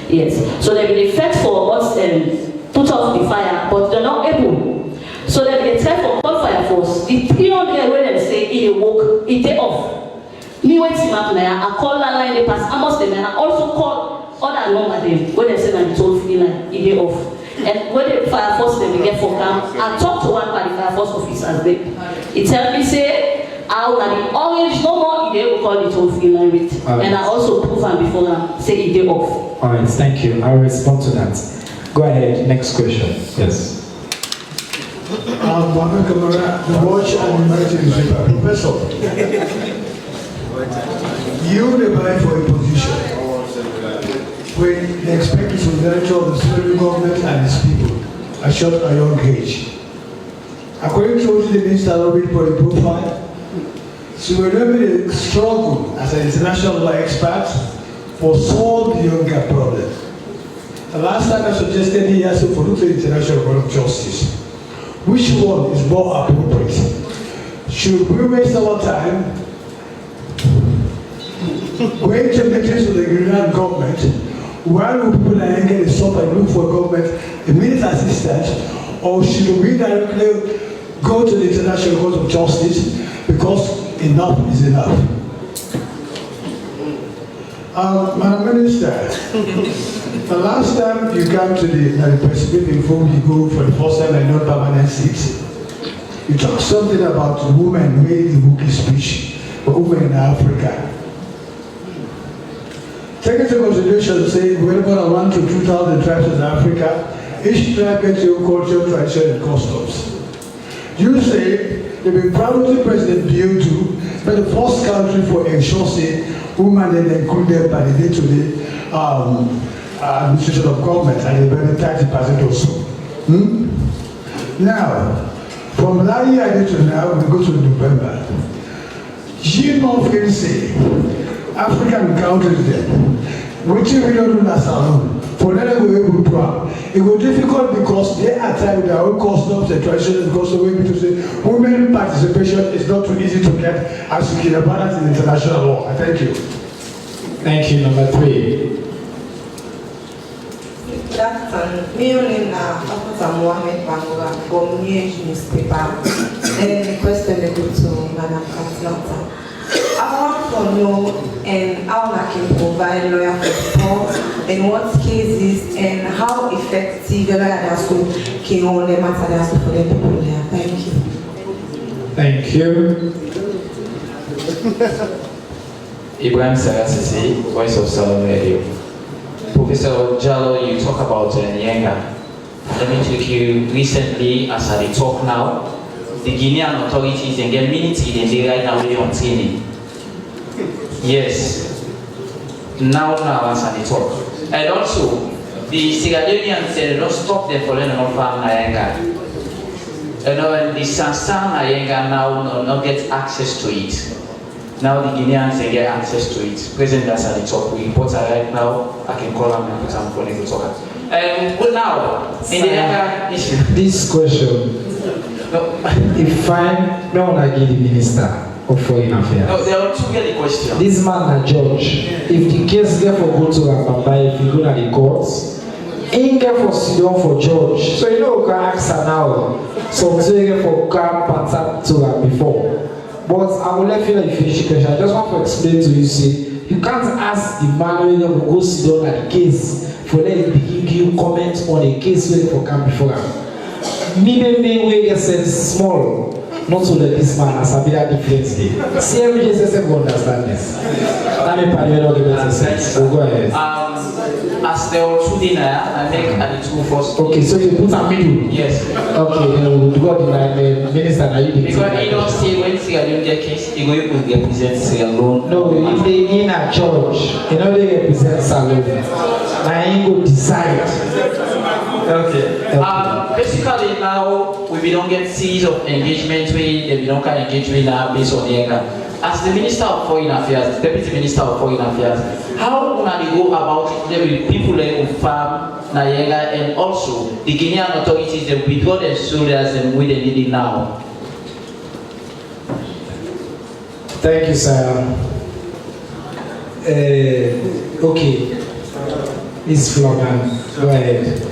Yes. So they will effect for us and put off the fire, but they're not able. So they will try for call fire force. The 300 when they say it work, it day off. Me wait him up now. I call that line they pass almost them and I also call other number them when they say that toll free line, it day off. And when the fire force they will get for camp, I talk to one by the fire force officers there. He tell me say out that the orange no more, they will call it off in line with. And I also prove and before that say it off. Alright, thank you. I'll respond to that. Go ahead, next question. Yes. Mohamed Kamara, the Watch and Humanity newspaper. Professor, you never for a position when they expect the solidarity of the federal government and its people at such a young age. According to the minister of for a profile, she will never struggle as an international law expert for solve the Yenga problem. The last time I suggested he has to follow the International Court of Justice. Which one is more appropriate? Should we waste our time going to meetings with the Guinean government while we people are getting stop and look for government immediate assistance, or should we directly go to the International Court of Justice because enough is enough? Madam Minister, the last time you came to the Pacific before you go for the first time and not permanent seat, you talked something about women made the Wookiee speech for women in Africa. Take into consideration, say, we have about 1,000 to 2,000 tribes in Africa. Each tribe gets your culture, tradition, and customs. You say they've been proud to President Biyotu, but the first country for ensure say women and included by the day-to-day administration of government and a very 30% or so. Now, from last year to now, we go to November. You know, say African countries there, which we don't do as alone. For them, we will proud. It was difficult because they are trying with their own customs and traditions, because the way to say women participation is not too easy to get as you can balance in international law. Thank you. Thank you. Number 3. Good afternoon. My name is Dr. Mohamed Bangura from New Age newspaper. And the question is to Madam Councillor. I want to know how I can provide lawyer support, in what cases, and how effective the lawyer can hold the matter for the people there. Thank you. Thank you. Ibrahim Sarasisi, Voice of Salon Radio. Professor Jallo, you talk about Yenga. Let me take you recently, as I talk now, the Guinean authorities and get military and they right now really on training. Yes. Now as I talk. And also, the Sierra Leoneans they don't stop them for learning on farm Yenga. And the Sansan Yenga now not get access to it. Now the Guineans they get access to it. President Asani talk. We report right now. I can call him and put him for him to talk. But now in the Yenga issue. This question. No. If I don't give the Minister of Foreign Affairs. No, there are two really questions. This man a judge. If the case therefore go to Rambamba, if you go to the courts, ain't get for sit down for judge. So you know we can ask her now. So we get for come pattern to her before. But I will let you know if you finish question. I just want to explain to you, say, you can't ask the man when you go sit down at the case for let him begin give comment on a case where for come before him. Me we get sense small, not so that this man has a bit difference day. See every case will understand this. Let me pardon all the sense. So go ahead. As there are two dinner, I make at the two first. Okay, so you put a middle. Yes. Okay, go the minister now you because he don't say when Sierra Leone get case, he go to represent Sierra Leone. No, if they in a church, you know they represent Salome. Now he go decide. Okay. Basically now we don't get series of engagement where we don't can engage with now based on Yenga. As the Minister of Foreign Affairs, Deputy Minister of Foreign Affairs, how can they go about it with people who farm Yenga and also the Guinean authorities that withdraw their soldiers and we they need it now? Thank you, sir. Okay. Ms. Flogan, go ahead.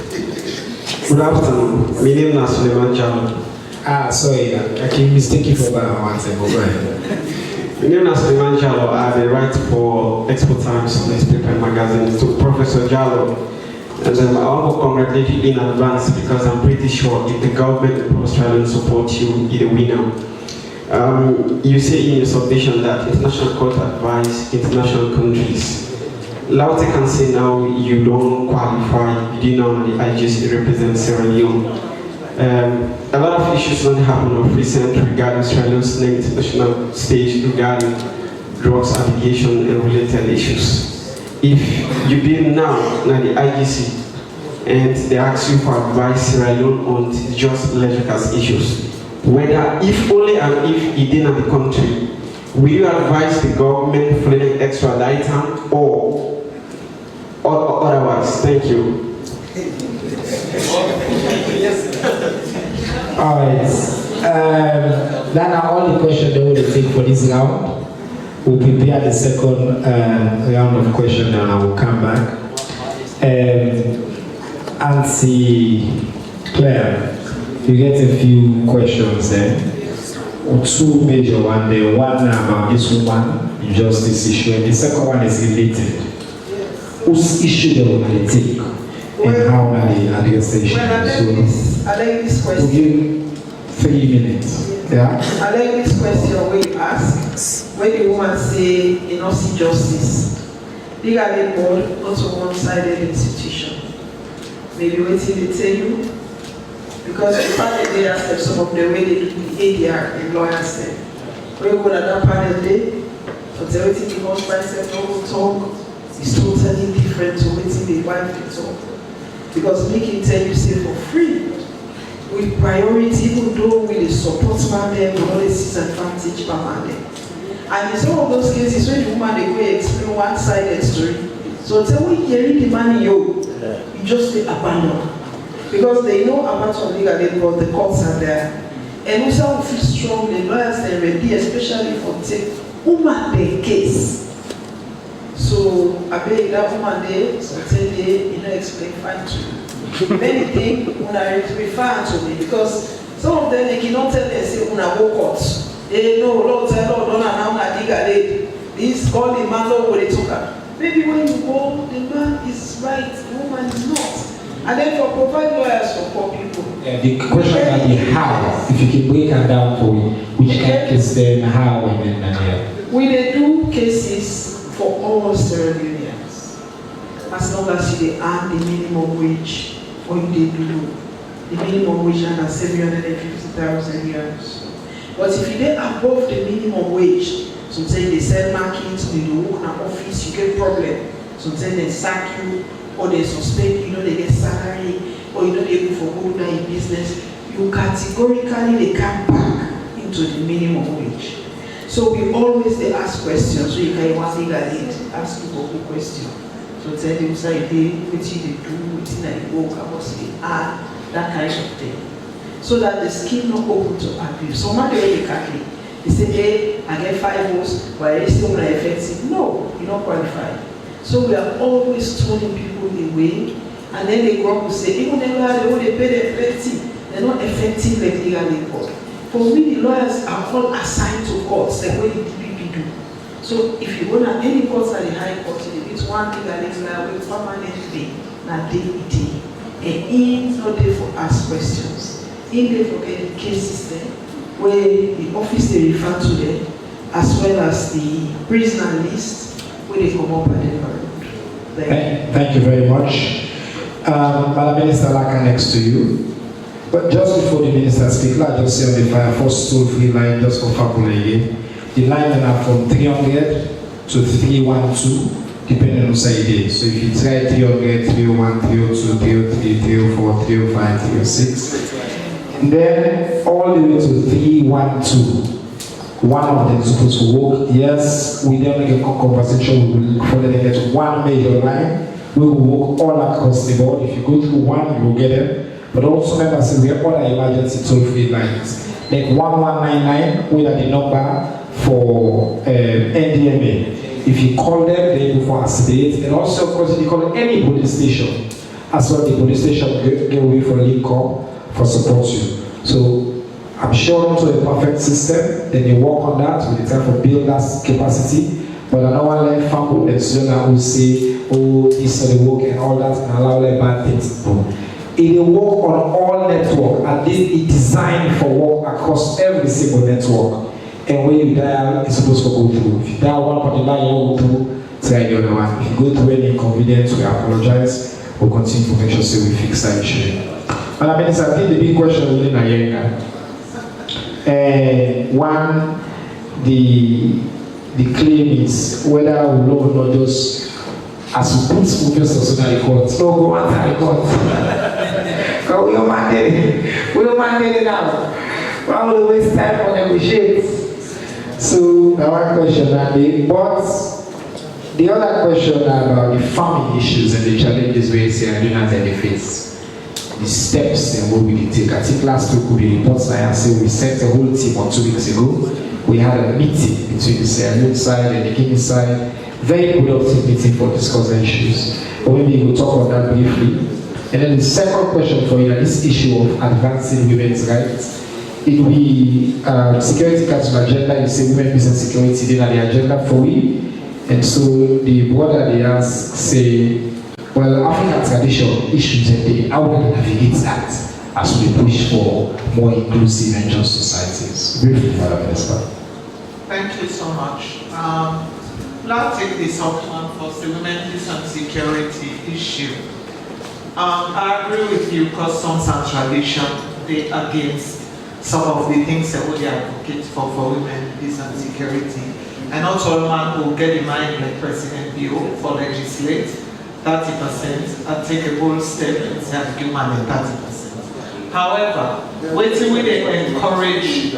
Good afternoon. My name is Suleiman Chalo. Sorry, I can mistake you for that one second. Go ahead. My name is Suleiman Chalo. I write for Expo Times newspaper and magazine to Professor Jallo. And I want to congratulate you in advance because I'm pretty sure if the government and Australia support you, you're the winner. You say in your submission that international court advise international countries. Laute can say now you don't qualify, you didn't know the IGC represents Sierra Leone. A lot of issues not happen of recent regarding Sierra Leone's international stage regarding drugs allegation and related issues. If you been now the IGC and they ask you for advice Sierra Leone on just electrical issues, whether if only and if he didn't have the country, will you advise the government for the extradite him or otherwise? Thank you. Alright, that are all the questions that we'll take for this round. We'll prepare the second round of questions and I will come back. Auntie Claire, you get a few questions there. Two major ones there. One about this woman, injustice issue, and the second one is related. Whose issue they will take and how many address the issue? I like this question. We'll give 3 minutes. Yeah? I like this question where you ask, when the woman say, you know, see justice. Legally board, also one-sided institution. Maybe wait till they tell you. Because the part they ask some of the way they do the ADR and lawyers say. When you go to that part of the day, so the way the husband said, no talk, is totally different to waiting the wife to talk. Because making tell you say for free, with priority, even though we support man them, we always disadvantage per man them. And in some of those cases, when the woman they go explain one-sided story, so tell me hearing the money you just they abandon. Because they know about some legal aid, but the courts are there. And also feel strong, the lawyers are ready, especially for take woman the case. So I beg that woman there, so tell they, explain fine to you. Many things when I refer to me, because some of them they cannot tell them say una go court. They no Lord tell Lord don't allow una legal aid. This call the man Lord will talk. Maybe when you go, the man is right, the woman is not. And then for provide lawyers for poor people. The question might be how, if you can break it down for me, which case then how and then here. We they do cases for all Sierra Leoneans. As long as you earn the minimum wage, or you they do the minimum wage under 750,000 years. But if you get above the minimum wage, sometimes they sell markets, they do work in an office, you get problem. Sometimes they sack you, or they suspect, they get salary, or they able for go down in business, you categorically they come back into the minimum wage. So we always they ask questions, so you can want legal aid, ask people a question. So tell them say what they do, what they work, about they are, that kind of thing. So that the scheme not open to abuse. So man they calculate. They say, hey, I get 5 votes, but I still not effective. No, you don't qualify. So we are always turning people away, and then they go up and say, even though they pay them plenty, they're not effective like legal aid. For me, the lawyers are all assigned to courts, like what the DPP do. So if you go to any courts at the high court, it's one legal aid lawyer with permanently, not day. And in not there for ask questions. In there for getting cases there, where the office they refer to them, as well as the prisoner list, where they come up at the road. Thank you very much. Madam Minister Laka, next to you. But just before the minister speaks, let's just say on the Fire Force toll-free line, just for Fabula again. The line are from 300 to 312, depending on say day. So if you try 300, 301, 302, 303, 304, 305, 306, then all the way to 312. One of them is supposed to work. Yes, we then make a conversation. We will follow them to one major line. We will work all across the board. If you go through one, you will get them. But also remember, since we have other emergency toll-free lines, like 1199, we are the number for NDMA. If you call them, they go for accident. And also, of course, if you call any police station, as well, the police station get away for link up for support you. So I'm sure into a perfect system, then you work on that with the time for build that capacity. But I don't want to let family and students who say, oh, this is the work and all that, and allow them bad things. It will work on all network, and this is designed for work across every single network. And when you dial, it's supposed to go through. If you dial one particular line, you go through, try the other one. If you go through any inconvenience, we apologize. We'll continue to make sure we fix that issue. Well, I think the big question within Yenga. One, the claim is whether we know not just as we put movements of social records. No, go on to records. Because we don't mandate it. We don't mandate it now. Why would we waste time for negotiate? So, that one question. But the other question about the farming issues and the challenges we see and they face. The steps and what we did take. I think last week we reports I said we sent a whole team on 2 weeks ago. We had a meeting between the Sierra Leone side and the Guinea side. Very productive meeting for discussing issues. But maybe we'll talk about that briefly. And then the second question for you, this issue of advancing women's rights. It will be security council agenda. You say women, peace and security, then the agenda for we. And so the brother they ask say, well, African traditional issues and they how do we navigate that as we push for more inclusive and just societies? Briefly, Madam Minister. Thank you so much. Let's take this up one first, the women, peace and security issue. I agree with you, customs and tradition, they against some of the things that we advocate for women, peace and security. And also, man will get in mind like President Bill for legislate 30% and take a bold step and say human and 30%. However, waiting we they encourage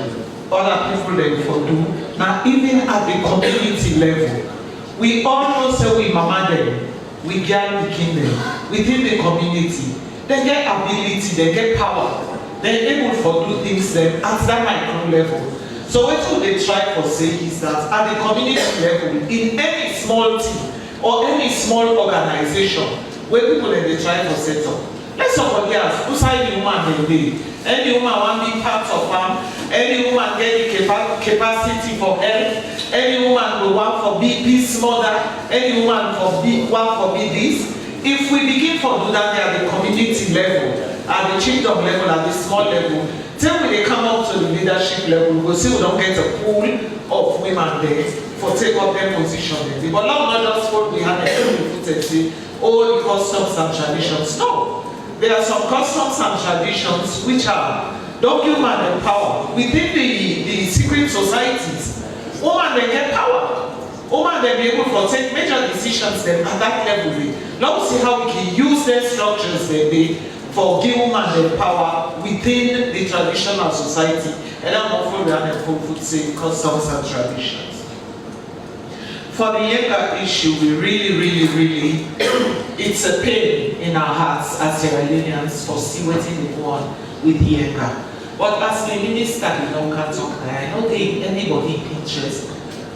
other people they for do. Now, even at the community level, we all know say we mama them, we get the kingdom within the community. They get ability, they get power, they're able to do things then at that micro level. So what they try to say is that at the community level, in any small team or any small organization where people they try to set up. Let's suppose yes, who side the woman they any woman want to be part of them, any woman get the capacity for health, any woman will want for be peace mother, any woman for be want for be this. If we begin to do that at the community level, at the kingdom level, at the small level, till we they come up to the leadership level, we'll see we don't get a pool of women there for take up their position. But now not just what we have to say, oh, the customs and traditions. No. There are some customs and traditions which are document and power. Within the secret societies, women they get power. Women they be able to take major decisions then at that level. Now we see how we can use their structures they for give women the power within the traditional society. And I'm not for the would say customs and traditions. For the Yenga issue, we really, it's a pain in our hearts as Sierra Leoneans for still waiting to go on with Yenga. But as the minister, we don't can talk there. I don't think anybody interest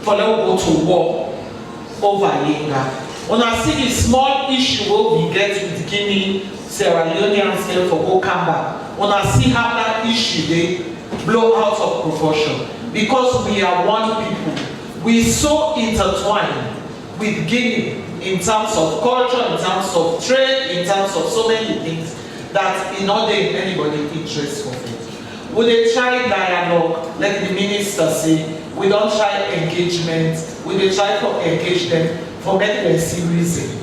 for them go to war over Yenga. When I see the small issue we get with Guinea, Sierra Leoneans there for go come back. When I see how that issue they blow out of proportion because we are one people. We so intertwined with Guinea in terms of culture, in terms of trade, in terms of so many things that in not anybody interest for it. Would they try dialogue, like the minister say, we don't try engagement, we they try to engage them for make them serious.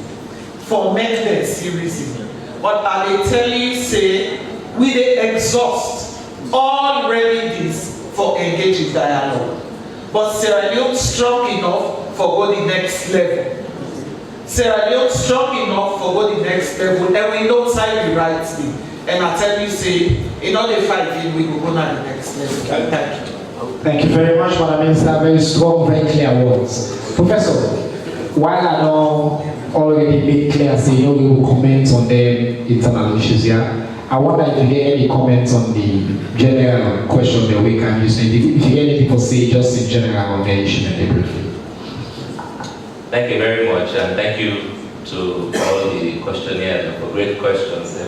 For make them serious. But I tell you say, we they exhaust all remedies for engaging dialogue. But Sierra Leone strong enough for go the next level. Sierra Leone strong enough for go the next level, and we don't side the right thing. And I tell you, say, in all the 5 years, we will go to the next level. Thank you. Thank you very much, Madam Minister. Very strong, very clear words. Professor, while I know already made clear, say you will comment on the internal issues here. I wonder if you get any comments on the general question that we can use. If you get any people say just in general on the issue and briefly. Thank you very much, and thank you to all the questionnaires for great questions.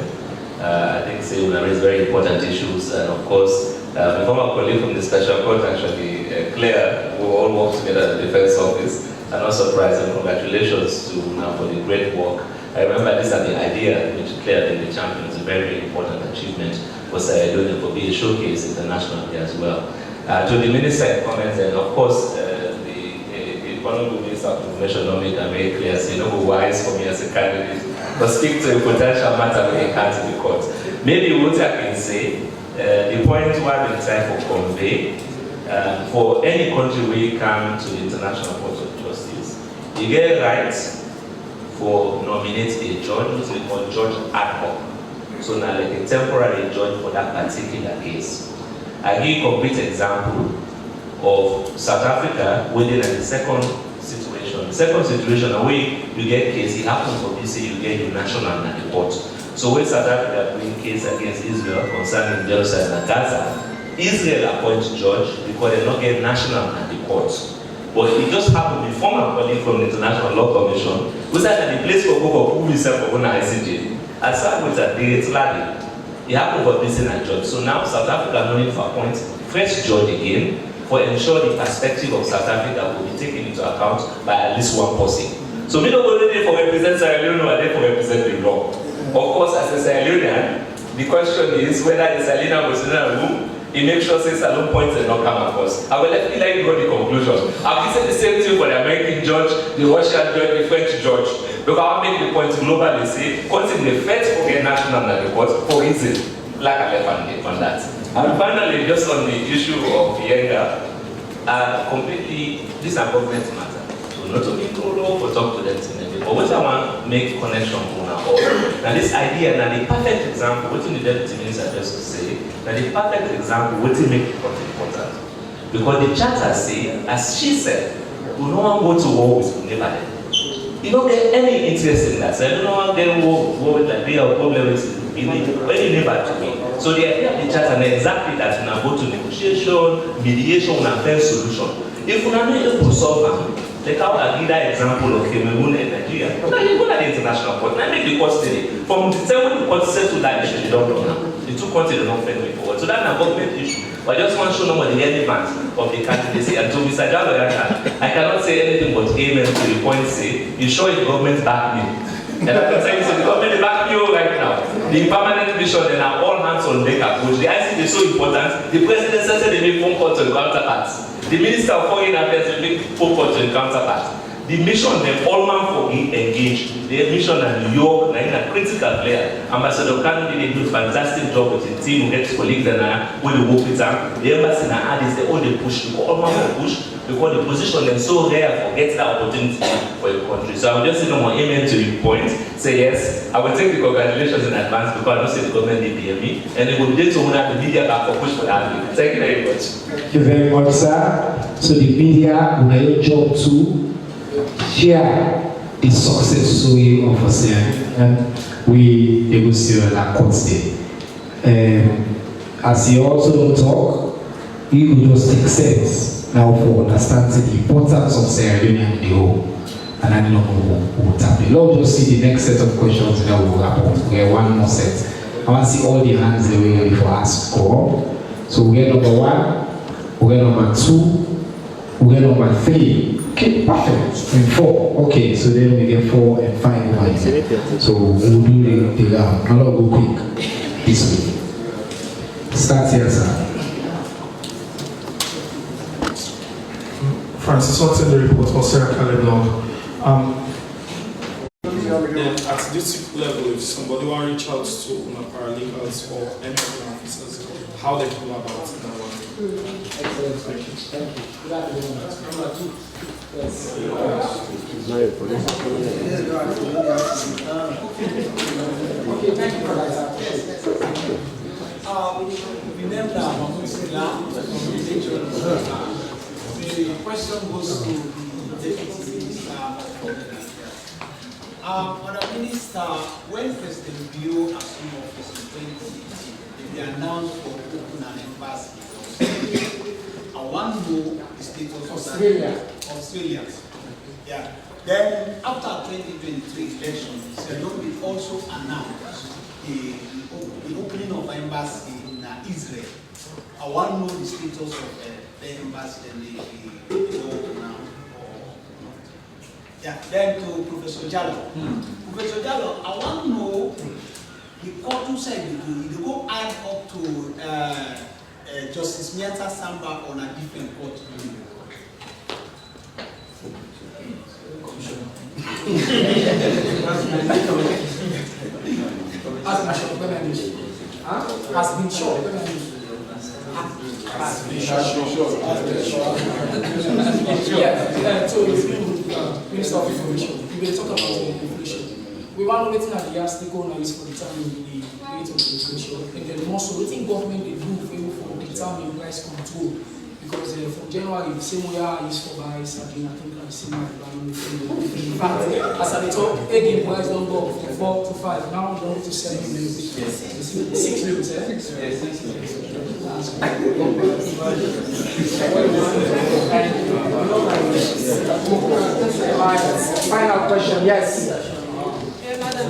I think we raised very important issues, and of course, my former colleague from the Special Court, actually, Claire, who all work together at the Defense Office, and no surprise, and congratulations to for the great work. I remember this as the idea which Claire did the champion. It's a very important achievement for Sierra Leone for being showcased internationally as well. To the minister comments, and of course, the Honorable Minister of Information made that very clear, so no wise for me as a candidate but speak to a potential matter when they come to the court. Maybe what I can say, the point where I've been trying to convey, for any country where you come to the International Court of Justice, you get rights for nominate a judge, which we call judge ad hoc. So now like a temporary judge for that particular case. I give you a complete example of South Africa within the second situation. The second situation, the way you get case, it happens for this, you get your national and the court. So when South Africa bring case against Israel concerning Jerusalem and Gaza, Israel appoints judge because they don't get national and the court. But it just happened to be former colleague from the International Law Commission who said that the place for go for prove himself for ICJ. As far as the Ladi, it happened for missing a judge. So now South Africa no need to appoint fresh judge again for ensure the perspective of South Africa will be taken into account by at least one person. So we don't go there for represent Sierra Leone or there for represent the law. Of course, as a Sierra Leonean, the question is whether the Sierra Leonean was in a room, he makes sure say salon points and not come across. I will let me draw the conclusion. I've said the same thing for the American judge, the Russian judge, the French judge. Because I'll make the point globally say, continue the first for a national and the court for reason. Like I left on that. And finally, just on the issue of Yenga, completely, this is a government matter. So not only go or talk to them today, but what I want to make connection on our own. Now this idea, now the perfect example, what the deputy minister just to say, now the perfect example, what to make it important. Because the charter say, as she said, we don't want to go to war with neighbor. You don't get any interest in that. So I don't want to get war with like real problem with any neighbor to me. So the idea of the charter is exactly that we now go to negotiation, mediation, and fair solution. If we are not able to solve them, take out a leader example of Cameroon and Nigeria. Now you go to the international court. Now make the court steady. From the time when the court settled that issue, they don't know now. The two countries are not friendly forward. So that's a government issue. But I just want to show them the relevance of the candidacy. And to Mr. Jalo, I cannot say anything but amen to the point say, you sure the government back me. And I can tell you, so the government back me right now. The permanent mission, they are all hands on deck approach. The ICT is so important. The president said they make phone call to the counterparts. The Minister of Foreign Affairs will make phone call to the counterparts. The mission, the all man for engaged. The mission in New York, in a critical player. Ambassador Kanu did a fantastic job with the team, who gets colleagues and will work with them. The embassy in Addis, they all they push, all man for push, because the position is so rare for getting that opportunity for your country. So I will just say no more amen to your point. Say yes, I will take the congratulations in advance because I don't say the government they pay me. And it will be to have the media back for push for that. Thank you very much. Thank you very much, sir. So the media will have your job to share the success story of us and we negotiate that court day. As you also don't talk, you will just take sense now for understanding the importance of Sierra Leone and the whole. And I don't know who will tap it. Let's just see the next set of questions that will happen. We have one more set. I want to see all the hands that we have for us score. So we get number 1, we get number 2, we get number 3. Okay, perfect. And 4. Okay, so then we get 4 and 5 over here. So we'll do the round. I'll go quick this way. Start here, sir. Francis, what's in the report for Sarah Caleb Blog? At this level, if somebody will reach out to paralegals or any other officers, how they feel about that one? Excellent. Thank you. Number 2. Yes. Okay, thank you for that. We named the question goes to the Deputy Minister of Foreign Affairs. Madam Minister, when President Bio assumed office in 2018, they announced for open an embassy. I want to know the status of Australia. Yeah. Then after 2023 election, Sierra also announced the opening of an embassy in Israel. I want to know the status of the embassy and the open now. Yeah. Then to Professor Jallo. Professor Jallo, I want to know the court who said they go add up to Justice Miata Samba on a different court. Has been short. Yeah, so Minister of Information, we will talk about inflation. We want to wait at the yardstick is for determining the rate of inflation. And then also, we think government they do for determining price control. Because from January, the same way I used for buys, again, I think I've seen my in fact, as I talk, again, price don't go from 4 to 5, now down to 7 minutes. 6 minutes, eh? Final question, yes. Madam,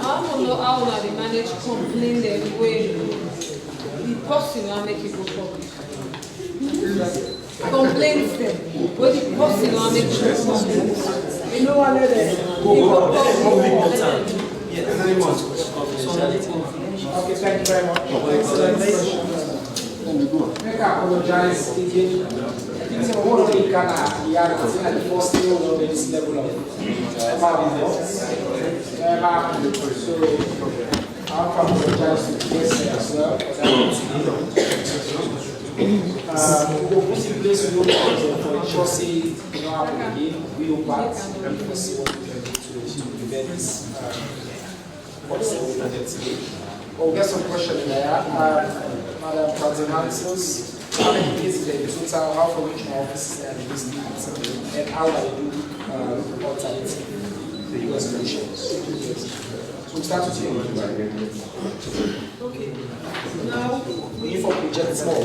I want to know how they manage complain the way the person will make it go public. Complaints them, but the person will make sure you know what it is. Okay, thank you very much. I apologize again. I think one of the Ghana, we are at the first level of this level of so I apologize to this as well. We will put in place for ensure say you know happen again, we will back and see what we can do to prevent this we'll get some questions in there. Madam President, how many cases in total, how for which offices are in this and how are you alternative resolutions? So we start with you. Okay. Now we need for project small.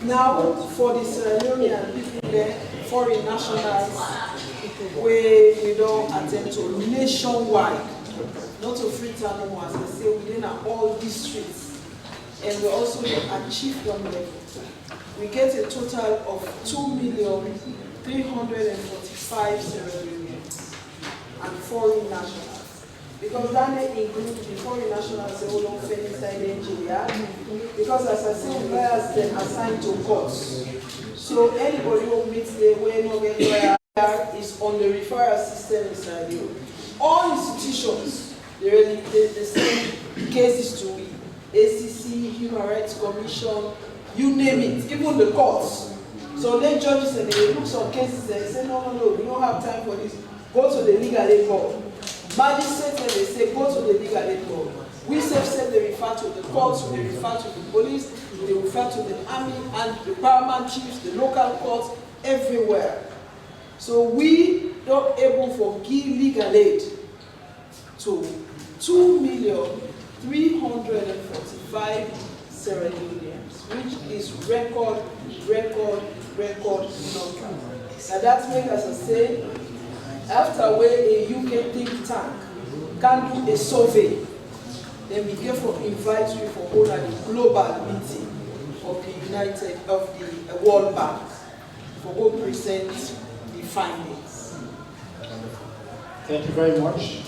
Now for the Sierra Leonean people there, foreign nationals, we don't attend to nationwide, not to Freetown anymore, as I say, within all districts. And we also achieve one level. We get a total of 2,345,000 Sierra Leoneans and foreign nationals. Because that may include the foreign nationals who don't fit inside Nigeria. Because as I said, lawyers then assigned to courts. So anybody who meets the way no get lawyer is on the referral system in Sierra Leone. All institutions, they send cases to ACC, Human Rights Commission, you name it, even the courts. So then judges and they look some cases and they say, no, we don't have time for this. Go to the legal aid board. Magistrates and they say, go to the legal aid board. We said they refer to the courts, they refer to the police, they refer to the army and the paramount chiefs, the local courts, everywhere. So we don't able to give legal aid to 2,345,000 Sierra Leoneans, which is record number. Now that makes us say, after where a UK think tank can do a survey, then we get for invite you for hold a global meeting of the World Bank for go present the findings. Thank you very much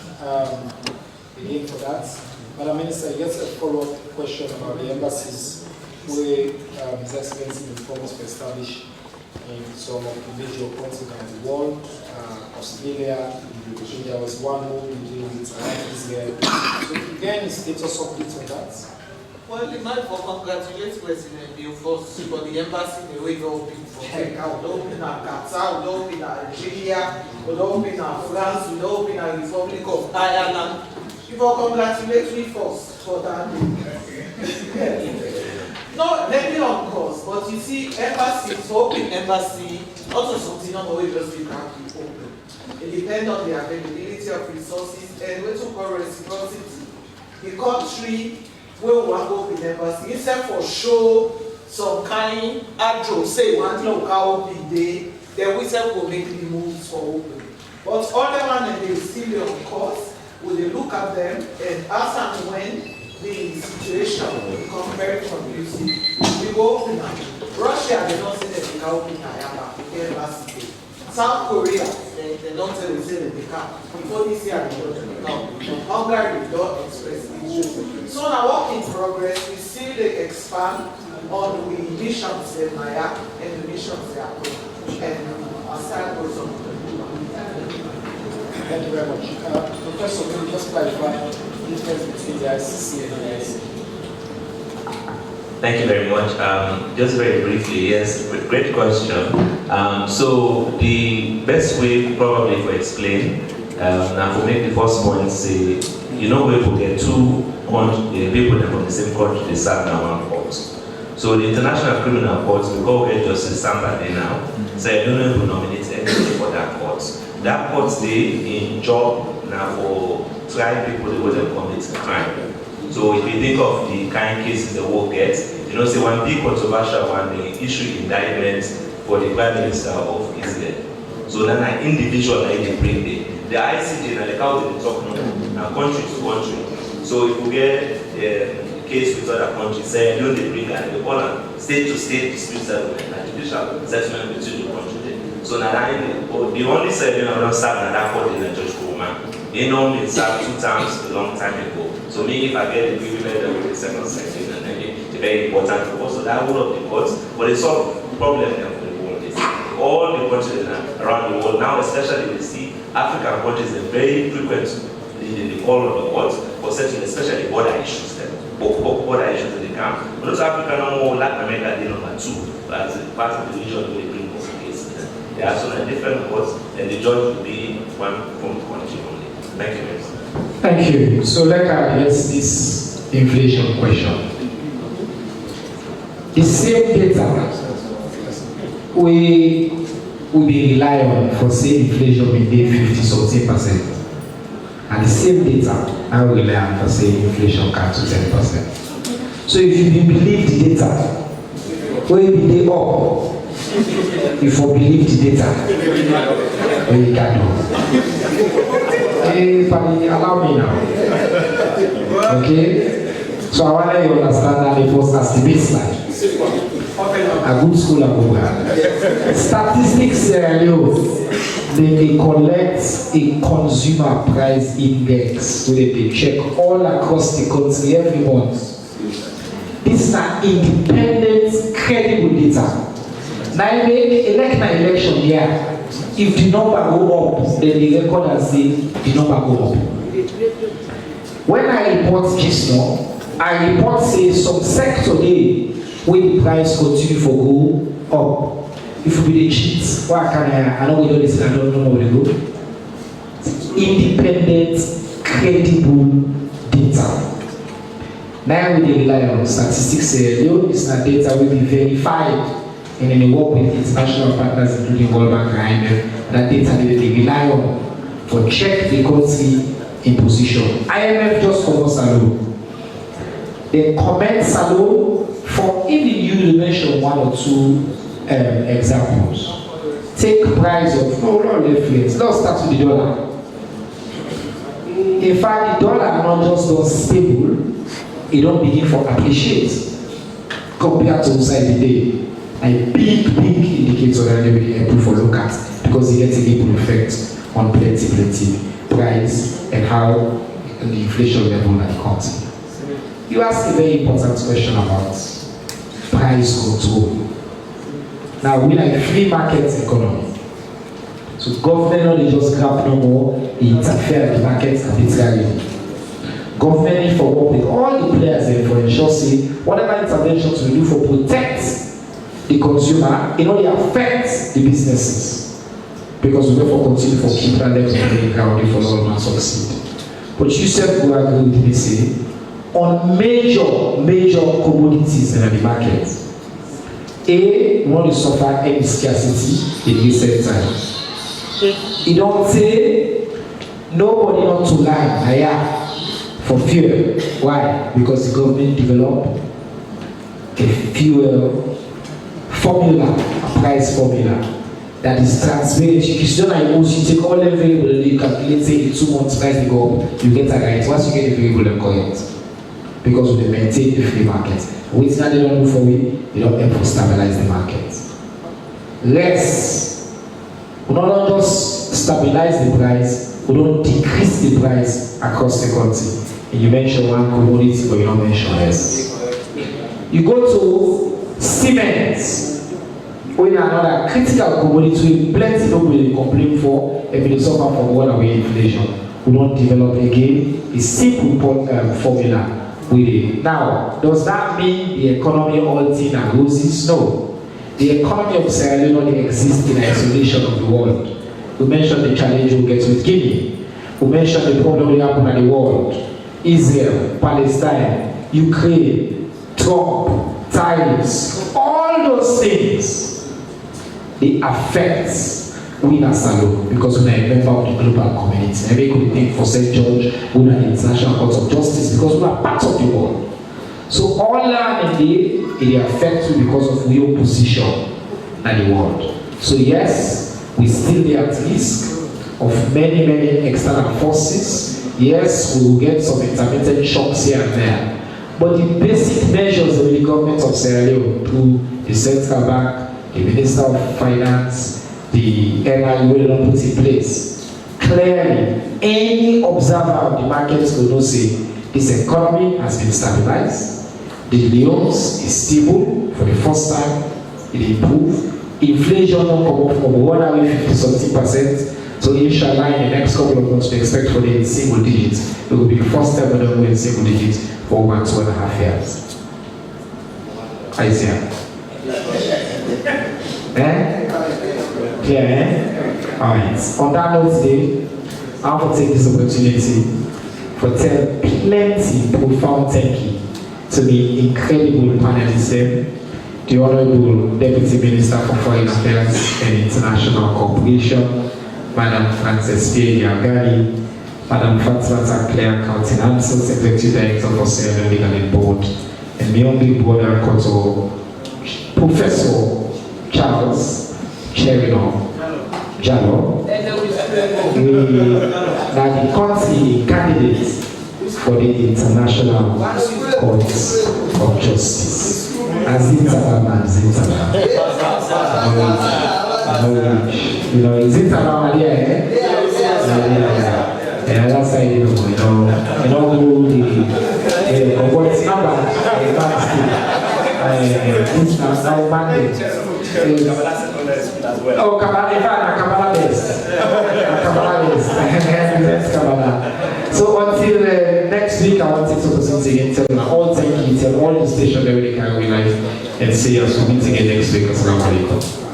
again for that. Madam Minister, just a follow-up question about the embassies where His Excellency the promise to establish in some of the major continents of the world, Australia, there was one more we did with Israel. So again, status updates on that? Well, the man for congratulate President Bill first for the embassy the way go open for Africa, we don't open in Qatar, we don't open in Algeria, we don't open in France, we don't open in the Republic of Ireland. You will congratulate me first for that. No, let me of course, but you see, embassy, to open embassy, also something not always just be open. It depends on the availability of resources and we to call reciprocity. The country where we want to open embassy, instead for show some kind address, say one local big day, then we say we'll make the moves for open. But other one and they still on course, we will look at them and as and when the situation will become very conducive, we go open them. Russia, they don't say that they can open Ayaba, they last day. South Korea, they don't say they can. Before this year, they don't know. Hungary, they don't express issues. So now, work in progress, we see they expand on the missions they have and the missions they are going. And our side goes on. Thank you very much. Professor, can you just clarify the difference between the ICC and the IC? Thank you very much. Just very briefly, yes, great question. So the best way probably to explain, and to make the first point, say, you know, we could get two people from the same country, they serve in one court. So the International Criminal Court, because we get Justice Sambade now, so I don't know if we nominate anybody for that court. That court, they in job now for trying people who will commit crime. So if you think of the kind of cases the world gets, you know, say one big controversial one, they issue indictments for the Prime Minister of Israel. So then an individual like they bring the ICJ and the council they talk now country to country. So if we get a case with other countries, say you know they bring and they call them state to state dispute settlement and judicial settlement between the countries. So now the only settlement I don't serve in that court in the Judge Woman. They normally serve 2 times a long time ago. So me if I get the privilege of the second section and then it's very important for us. So that whole of the courts, but they solve problem for the world. All the countries around the world now, especially we see African countries are very frequent in the call of the courts for certain, especially border issues then. Border issues in the camp. But also Africa no more Latin America they number 2 as part of the region where they bring more cases. There are so many different courts and the judge will be one from the country only. Thank you very much. Thank you. So let's address this inflation question. The same data we rely on for say inflation will be 50-something%. And the same data I will rely on for say inflation can to 10%. So if you believe the data, when you be up, if you believe the data, when you can do. Hey, allow me now. Okay? So I want you to understand that it was as the baseline. A good school and program. Statistics they collect a consumer price index so that they check all across the country every month. This is an independent, credible data. Now elect an election here. If the number go up, then the record and say the number go up. When I report just now, I report say some sector day where the price continue for go up. If we be the cheat, why can I know we don't listen, I don't know where they go. Independent, credible data. Now we rely on statistics. It's not data will be verified and then they work with international partners including World Bank and IMF. That data they rely on for check the country in position. IMF just covers Salo. They comment Salo for even you to mention 1 or 2 examples. Take price of not reference. Let's start with the dollar. In fact, the dollar not just stable, it don't begin to appreciate compared to inside the day. A big indicator that they will improve for look at because it gets a ripple effect on plenty price and how the inflation level at the country. You asked a very important question about price control. Now we like free market economy. So government only just grab no more, it interfere in the market arbitrarily. Government for work with all the players and for ensure say whatever interventions we do for protect the consumer, it only affects the businesses. Because we therefore continue for keep that left on the ground for all man succeed. But you said go agree with me say on major commodities in the market. We want to suffer any scarcity in recent times. It don't say nobody not to lie for fear. Why? Because the government developed a fuel formula, a price formula that is transparent. You take all the variables and you calculate say in 2 months price they go up, you get a right. Once you get the variable and correct. Because we maintain the free market. Which now they don't do for we don't help to stabilize the market. Less, we don't just stabilize the price, we don't decrease the price across the country. And you mentioned one commodity, but you don't mention less. You go to cement. when another critical commodity plenty people will complain for and will suffer from runaway inflation. We don't develop again a simple formula with it. Now, does that mean the economy all things are roses? No. The economy of Sierra Leone exists in isolation of the world. We mentioned the challenge we get with Guinea. We mentioned the problem we happen in the world. Israel, Palestine, Ukraine, Trump, tariffs, all those things, they affect we as alone because we are a member of the global community. And we could think for St. George, we are the International Court of Justice because we are part of the world. So all that indeed, it affects you because of your position in the world. So yes, we still be at risk of many external forces. Yes, we will get some intermittent shocks here and there. But the basic measures of the government of Sierra Leone through the Central Bank, the Minister of Finance, the NIU will not put in place. Clearly, any observer of the markets will know say this economy has been stabilized. The loans is stable for the first time. It improved. Inflation will come up from 50-something%. So inshallah, in the next couple of months, we expect for the single digits. It will be the first time we're in single digits for over 2.5 years. Isaiah. Clear, eh? Alright. On that note today, I want to take this opportunity for tell plenty profound thank you to the incredible panelists, the Honorable Deputy Minister for Foreign Affairs and International Cooperation, Madam Frances P. Alghali, Madam Fatima Claire County-Hansel, Secretary Director for Sierra Legal Aid Board, and my only brother, Professor Charles Cherino Jallo, the country candidate for the International Court of Justice. Azintaba. You know, is it around here? Yeah, that's how you know, what's number? This now Monday. Oh, Kabbalah based. So until next week, I want to opportunity again, tell all thank you, tell all the station that we can realize and see us. We'll meet again next week. Assalamu alaikum.